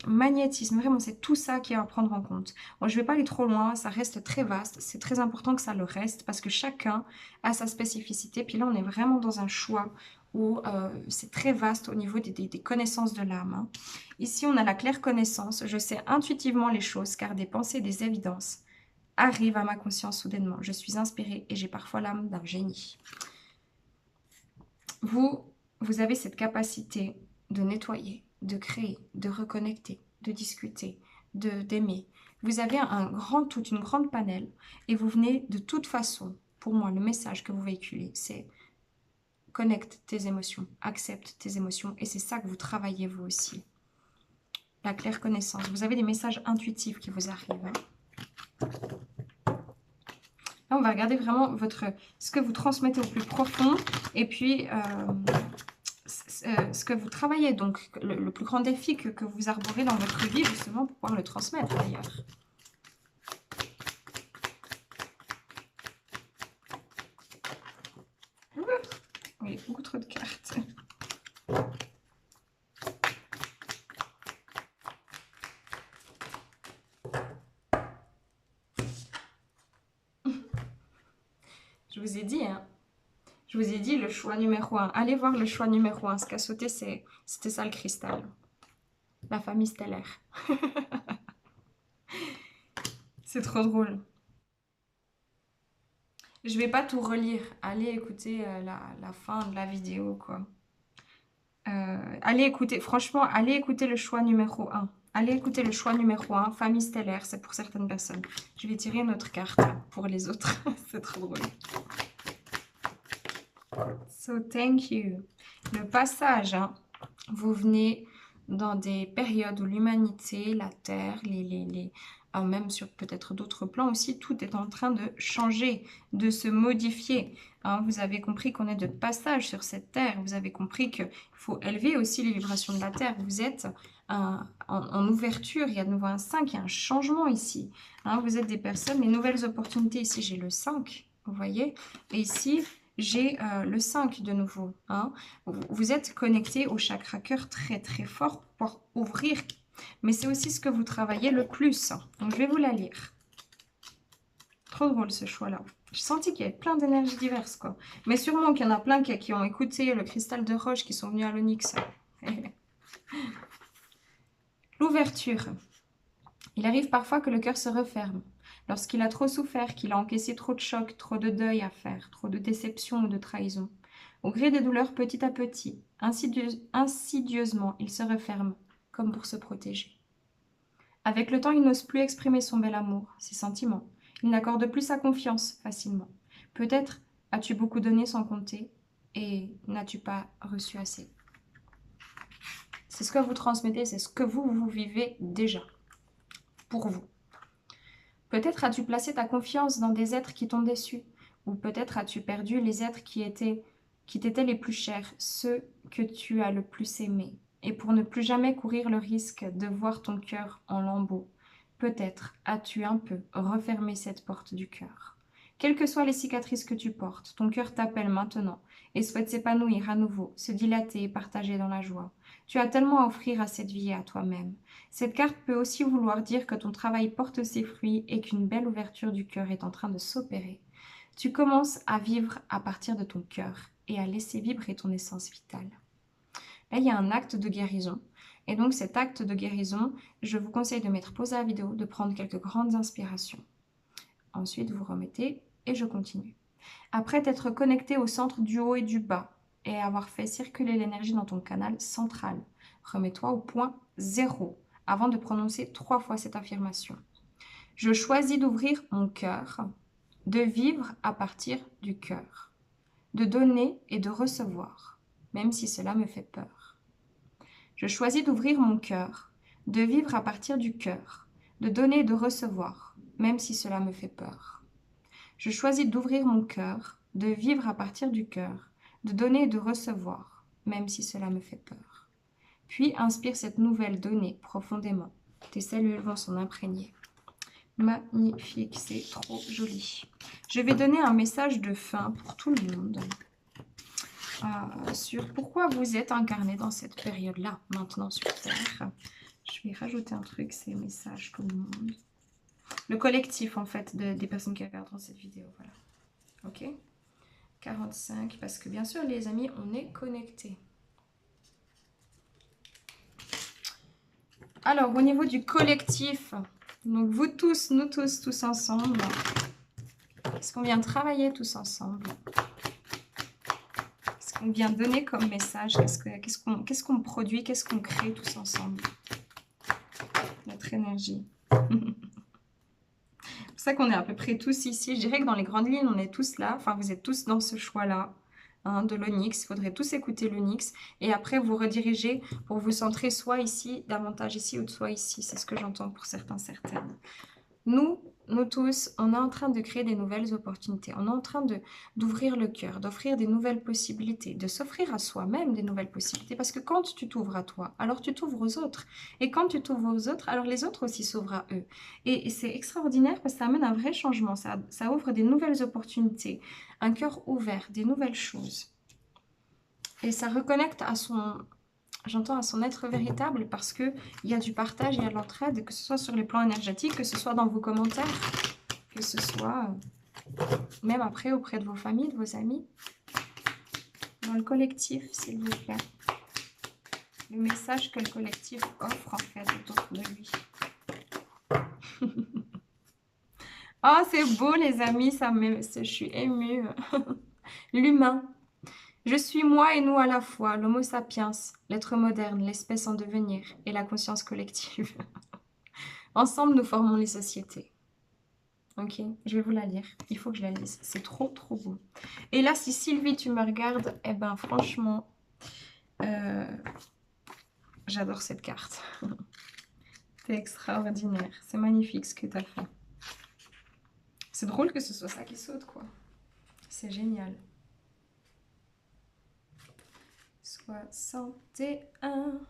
magnétisme. Vraiment, c'est tout ça qui est à prendre en compte. Bon, je ne vais pas aller trop loin, ça reste très vaste. C'est très important que ça le reste parce que chacun a sa spécificité. Puis là, on est vraiment dans un choix où c'est très vaste au niveau des connaissances de l'âme. Hein. Ici, on a la claire connaissance. Je sais intuitivement les choses car des pensées, des évidences arrivent à ma conscience soudainement. Je suis inspirée et j'ai parfois l'âme d'un génie. Vous avez cette capacité de nettoyer, de créer, de reconnecter, de discuter, d'aimer. Vous avez toute une grande panel et vous venez de toute façon, pour moi, le message que vous véhiculez, c'est connecte tes émotions, accepte tes émotions et c'est ça que vous travaillez vous aussi. La claire connaissance. Vous avez des messages intuitifs qui vous arrivent. Hein. Là, on va regarder vraiment ce que vous transmettez au plus profond et puis ce que vous travaillez. Donc, le plus grand défi que vous arborez dans votre vie, justement, pour pouvoir le transmettre d'ailleurs. Oui, beaucoup trop de cartes. Je vous ai dit, hein. Je vous ai dit le choix numéro 1. Allez voir le choix numéro 1. Ce qu'a sauté, c'était ça le cristal. La famille stellaire. C'est trop drôle. Je vais pas tout relire. Allez écouter la fin de la vidéo, quoi. Allez écouter, franchement, allez écouter le choix numéro 1. Allez écouter le choix numéro 1, famille stellaire, c'est pour certaines personnes. Je vais tirer une autre carte pour les autres. C'est trop drôle. So, thank you. Le passage, hein, vous venez dans des périodes où l'humanité, la Terre, même sur peut-être d'autres plans aussi, tout est en train de changer, de se modifier. Hein, vous avez compris qu'on est de passage sur cette Terre. Vous avez compris qu'il faut élever aussi les vibrations de la Terre. Vous êtes en ouverture. Il y a de nouveau un 5. Il y a un changement ici. Hein, vous êtes des personnes, les nouvelles opportunités. Ici, j'ai le 5. Vous voyez? Et ici, j'ai le 5 de nouveau. Hein. Vous êtes connecté au chakra cœur très très fort pour ouvrir. Mais c'est aussi ce que vous travaillez le plus. Donc je vais vous la lire. Trop drôle ce choix-là. J'ai senti qu'il y avait plein d'énergies diverses, quoi. Mais sûrement qu'il y en a plein qui ont écouté le cristal de roche, qui sont venus à l'onyx. L'ouverture. Il arrive parfois que le cœur se referme. Lorsqu'il a trop souffert, qu'il a encaissé trop de chocs, trop de deuil à faire, trop de déception ou de trahison. Au gré des douleurs, petit à petit, insidieusement, il se referme, comme pour se protéger. Avec le temps, il n'ose plus exprimer son bel amour, ses sentiments. Il n'accorde plus sa confiance facilement. Peut-être as-tu beaucoup donné sans compter et n'as-tu pas reçu assez. C'est ce que vous transmettez, c'est ce que vous vivez déjà, pour vous. Peut-être as-tu placé ta confiance dans des êtres qui t'ont déçu, ou peut-être as-tu perdu les êtres qui t'étaient les plus chers, ceux que tu as le plus aimés. Et pour ne plus jamais courir le risque de voir ton cœur en lambeaux, peut-être as-tu un peu refermé cette porte du cœur. Quelles que soient les cicatrices que tu portes, ton cœur t'appelle maintenant et souhaite s'épanouir à nouveau, se dilater et partager dans la joie. Tu as tellement à offrir à cette vie et à toi-même. Cette carte peut aussi vouloir dire que ton travail porte ses fruits et qu'une belle ouverture du cœur est en train de s'opérer. Tu commences à vivre à partir de ton cœur et à laisser vibrer ton essence vitale. Là, il y a un acte de guérison. Et donc, cet acte de guérison, je vous conseille de mettre pause à la vidéo, de prendre quelques grandes inspirations. Ensuite, vous remettez et je continue. Après t'être connecté au centre du haut et du bas et avoir fait circuler l'énergie dans ton canal central, remets-toi au point 0 avant de prononcer 3 fois cette affirmation. Je choisis d'ouvrir mon cœur, de vivre à partir du cœur. de donner et de recevoir, même si cela me fait peur. Je choisis d'ouvrir mon cœur, de vivre à partir du cœur, de donner et de recevoir, même si cela me fait peur. Je choisis d'ouvrir mon cœur, de vivre à partir du cœur, de donner et de recevoir, même si cela me fait peur. Puis inspire cette nouvelle donnée profondément. Tes cellules vont s'en imprégner. Magnifique, c'est trop joli. Je vais donner un message de fin pour tout le monde sur pourquoi vous êtes incarné dans cette période-là, maintenant sur Terre. Je vais rajouter un truc, c'est message tout le monde. Le collectif, en fait, des personnes qui regarderont cette vidéo. Voilà. Ok, 45, parce que bien sûr, les amis, on est connectés. Alors, au niveau du collectif, donc vous tous, nous tous ensemble, est-ce qu'on vient travailler tous ensemble? Est-ce qu'on vient donner comme message? Qu'est-ce qu'on produit? Qu'est-ce qu'on crée tous ensemble? Notre énergie. C'est pour ça qu'on est à peu près tous ici. Je dirais que dans les grandes lignes, on est tous là. Enfin, vous êtes tous dans ce choix-là de l'Onyx. Il faudrait tous écouter l'Onyx. Et après, vous rediriger pour vous centrer soit ici, davantage ici, ou soit ici. C'est ce que j'entends pour certains, certaines. Nous tous, on est en train de créer des nouvelles opportunités. On est en train d'ouvrir le cœur, d'offrir des nouvelles possibilités, de s'offrir à soi-même des nouvelles possibilités. Parce que quand tu t'ouvres à toi, alors tu t'ouvres aux autres. Et quand tu t'ouvres aux autres, alors les autres aussi s'ouvrent à eux. Et c'est extraordinaire parce que ça amène un vrai changement. Ça ouvre des nouvelles opportunités, un cœur ouvert, des nouvelles choses. Et ça reconnecte à son... J'entends à son être véritable parce qu'il y a du partage, il y a de l'entraide, que ce soit sur les plans énergétiques, que ce soit dans vos commentaires, que ce soit même après auprès de vos familles, de vos amis. Dans le collectif, s'il vous plaît. Le message que le collectif offre en fait autour de lui. Oh, c'est beau les amis, je suis émue. L'humain. Je suis moi et nous à la fois, l'homo sapiens, l'être moderne, l'espèce en devenir et la conscience collective. Ensemble, nous formons les sociétés. Ok, je vais vous la lire. Il faut que je la lise. C'est trop, trop beau. Et là, si Sylvie, tu me regardes, eh ben franchement, j'adore cette carte. C'est extraordinaire. C'est magnifique ce que tu as fait. C'est drôle que ce soit ça qui saute, quoi. C'est génial. 61.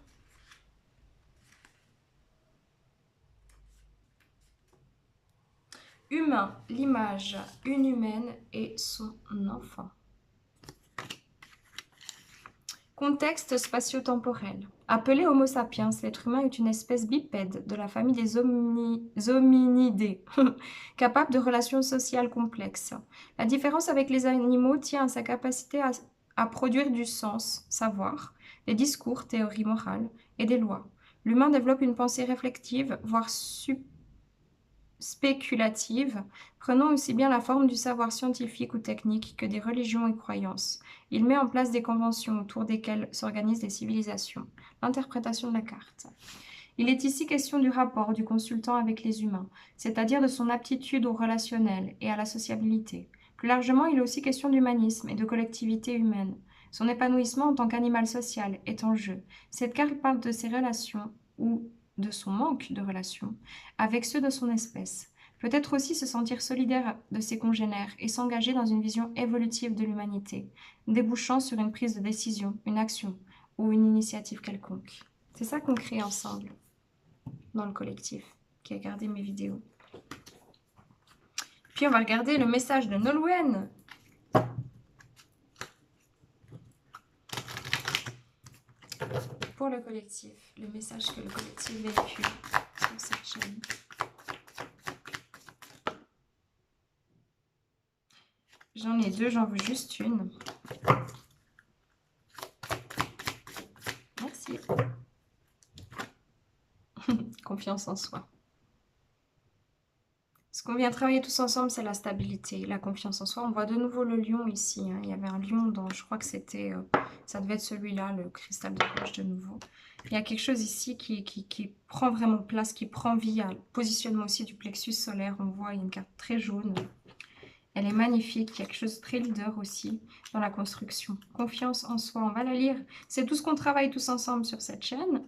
Humain, l'image, une humaine et son enfant. Contexte spatio-temporel. Appelé Homo sapiens, l'être humain est une espèce bipède de la famille des hominidés, capable de relations sociales complexes. La différence avec les animaux tient à sa capacité à produire du sens, savoir, des discours, théories morales et des lois. L'humain développe une pensée réflexive, voire spéculative, prenant aussi bien la forme du savoir scientifique ou technique que des religions et croyances. Il met en place des conventions autour desquelles s'organisent les civilisations. L'interprétation de la carte. Il est ici question du rapport du consultant avec les humains, c'est-à-dire de son aptitude au relationnel et à la sociabilité. Plus largement, il est aussi question d'humanisme et de collectivité humaine. Son épanouissement en tant qu'animal social est en jeu. Cette carte parle de ses relations ou de son manque de relations avec ceux de son espèce. Peut-être aussi se sentir solidaire de ses congénères et s'engager dans une vision évolutive de l'humanité, débouchant sur une prise de décision, une action ou une initiative quelconque. C'est ça qu'on crée ensemble dans le collectif qui a regardé mes vidéos. Puis on va regarder le message de Nolwenn. Pour le collectif, le message que le collectif véhicule sur cette chaîne. J'en ai deux, j'en veux juste une. Merci. Confiance en soi. Ce qu'on vient travailler tous ensemble, c'est la stabilité, la confiance en soi. On voit de nouveau le lion ici. Hein. Il y avait un lion dans, je crois que c'était, ça devait être celui-là, le cristal de cloche de nouveau. Il y a quelque chose ici qui prend vraiment place, qui prend vie. Il y a le positionnement aussi du plexus solaire. On voit, il y a une carte très jaune. Elle est magnifique, il y a quelque chose de très leader aussi dans la construction. Confiance en soi, on va la lire. C'est tout ce qu'on travaille tous ensemble sur cette chaîne.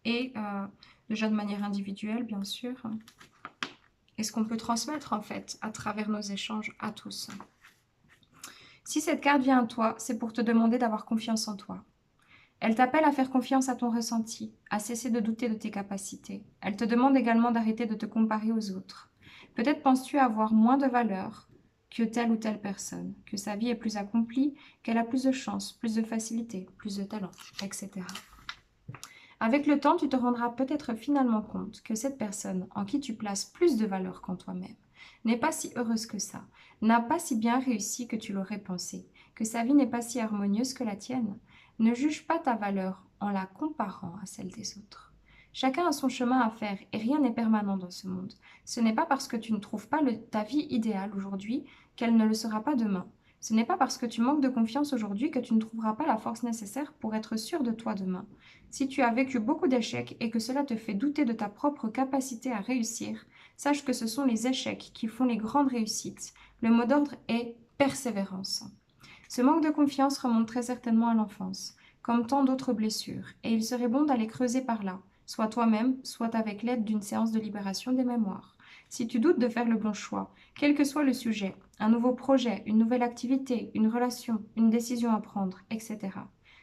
Et déjà de manière individuelle, bien sûr. Et ce qu'on peut transmettre en fait à travers nos échanges à tous. Si cette carte vient à toi, c'est pour te demander d'avoir confiance en toi. Elle t'appelle à faire confiance à ton ressenti, à cesser de douter de tes capacités. Elle te demande également d'arrêter de te comparer aux autres. Peut-être penses-tu avoir moins de valeur que telle ou telle personne, que sa vie est plus accomplie, qu'elle a plus de chance, plus de facilité, plus de talent, etc. Avec le temps, tu te rendras peut-être finalement compte que cette personne en qui tu places plus de valeur qu'en toi-même n'est pas si heureuse que ça, n'a pas si bien réussi que tu l'aurais pensé, que sa vie n'est pas si harmonieuse que la tienne. Ne juge pas ta valeur en la comparant à celle des autres. Chacun a son chemin à faire et rien n'est permanent dans ce monde. Ce n'est pas parce que tu ne trouves pas ta vie idéale aujourd'hui qu'elle ne le sera pas demain. Ce n'est pas parce que tu manques de confiance aujourd'hui que tu ne trouveras pas la force nécessaire pour être sûr de toi demain. Si tu as vécu beaucoup d'échecs et que cela te fait douter de ta propre capacité à réussir, sache que ce sont les échecs qui font les grandes réussites. Le mot d'ordre est persévérance. Ce manque de confiance remonte très certainement à l'enfance, comme tant d'autres blessures, et il serait bon d'aller creuser par là, soit toi-même, soit avec l'aide d'une séance de libération des mémoires. Si tu doutes de faire le bon choix, quel que soit le sujet, un nouveau projet, une nouvelle activité, une relation, une décision à prendre, etc.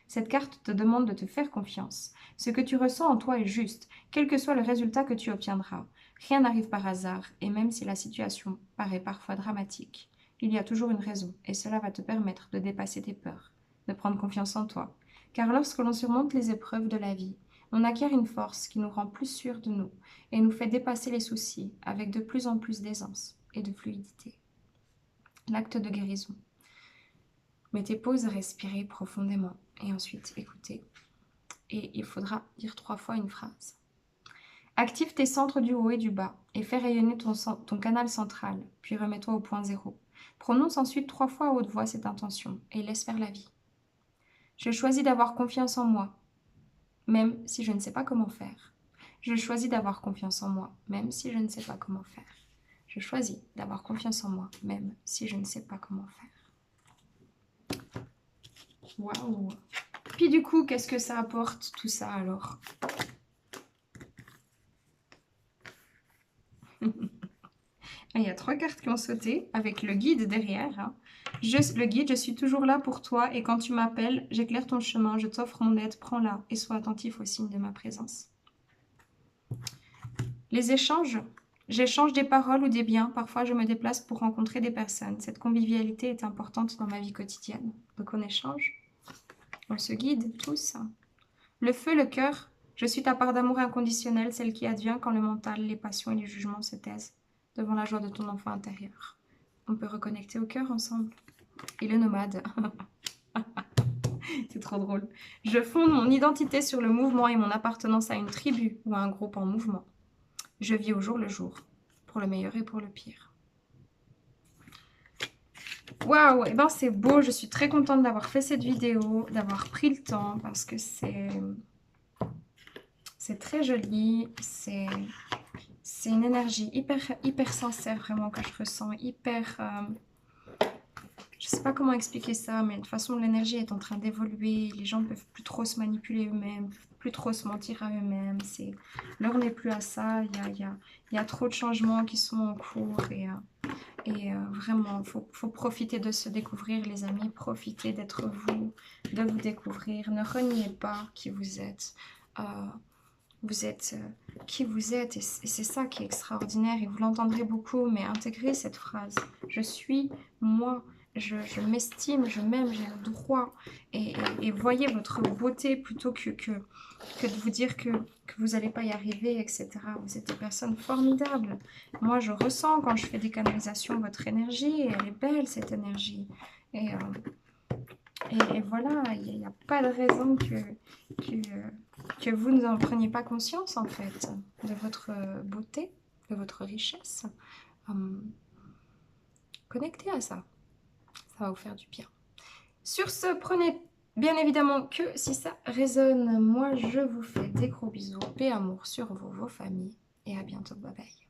Cette carte te demande de te faire confiance. Ce que tu ressens en toi est juste, quel que soit le résultat que tu obtiendras. Rien n'arrive par hasard, et même si la situation paraît parfois dramatique, il y a toujours une raison, et cela va te permettre de dépasser tes peurs, de prendre confiance en toi. Car lorsque l'on surmonte les épreuves de la vie, on acquiert une force qui nous rend plus sûrs de nous et nous fait dépasser les soucis avec de plus en plus d'aisance et de fluidité. L'acte de guérison. Mettez pause, respirez profondément et ensuite écoutez. Et il faudra dire 3 fois une phrase. Active tes centres du haut et du bas et fais rayonner ton canal central, puis remets-toi au point zéro. Prononce ensuite 3 fois à haute voix cette intention et laisse faire la vie. Je choisis d'avoir confiance en moi, même si je ne sais pas comment faire. Je choisis d'avoir confiance en moi, même si je ne sais pas comment faire. Je choisis d'avoir confiance en moi, même si je ne sais pas comment faire. Waouh! Puis du coup, qu'est-ce que ça apporte tout ça alors? Il y a 3 cartes qui ont sauté avec le guide derrière. Hein. Le guide, je suis toujours là pour toi et quand tu m'appelles, j'éclaire ton chemin, je t'offre mon aide, prends-la et sois attentif au signe de ma présence. Les échanges, j'échange des paroles ou des biens. Parfois, je me déplace pour rencontrer des personnes. Cette convivialité est importante dans ma vie quotidienne. Donc, on échange. On se guide tous. Le feu, le cœur. Je suis ta part d'amour inconditionnel, celle qui advient quand le mental, les passions et les jugements se taisent devant la joie de ton enfant intérieur. On peut reconnecter au cœur ensemble. Et le nomade. C'est trop drôle. Je fonde mon identité sur le mouvement et mon appartenance à une tribu ou à un groupe en mouvement. Je vis au jour le jour, pour le meilleur et pour le pire. Waouh, et ben c'est beau, je suis très contente d'avoir fait cette vidéo, d'avoir pris le temps, parce que c'est très joli, c'est une énergie hyper sincère vraiment que je ressens, hyper... je sais pas comment expliquer ça, mais de toute façon l'énergie est en train d'évoluer, les gens ne peuvent plus trop se manipuler eux-mêmes, plus trop se mentir à eux-mêmes, l'heure n'est plus à ça, il y a trop de changements qui sont en cours et vraiment, faut profiter de se découvrir les amis, profitez d'être vous, de vous découvrir, ne reniez pas qui vous êtes. Vous êtes qui vous êtes et c'est ça qui est extraordinaire et vous l'entendrez beaucoup, mais intégrez cette phrase. Je suis moi, je m'estime, je m'aime, j'ai le droit et voyez votre beauté plutôt que de vous dire que vous n'allez pas y arriver, etc. Vous êtes des personnes formidables. Moi, je ressens quand je fais des canalisations votre énergie et elle est belle cette énergie. Et voilà, il n'y a pas de raison que vous n'en preniez pas conscience, en fait, de votre beauté, de votre richesse. Connectez à ça. Ça va vous faire du bien. Sur ce, prenez bien évidemment que si ça résonne. Moi, je vous fais des gros bisous. Paix, amour sur vous, vos familles. Et à bientôt. Bye bye.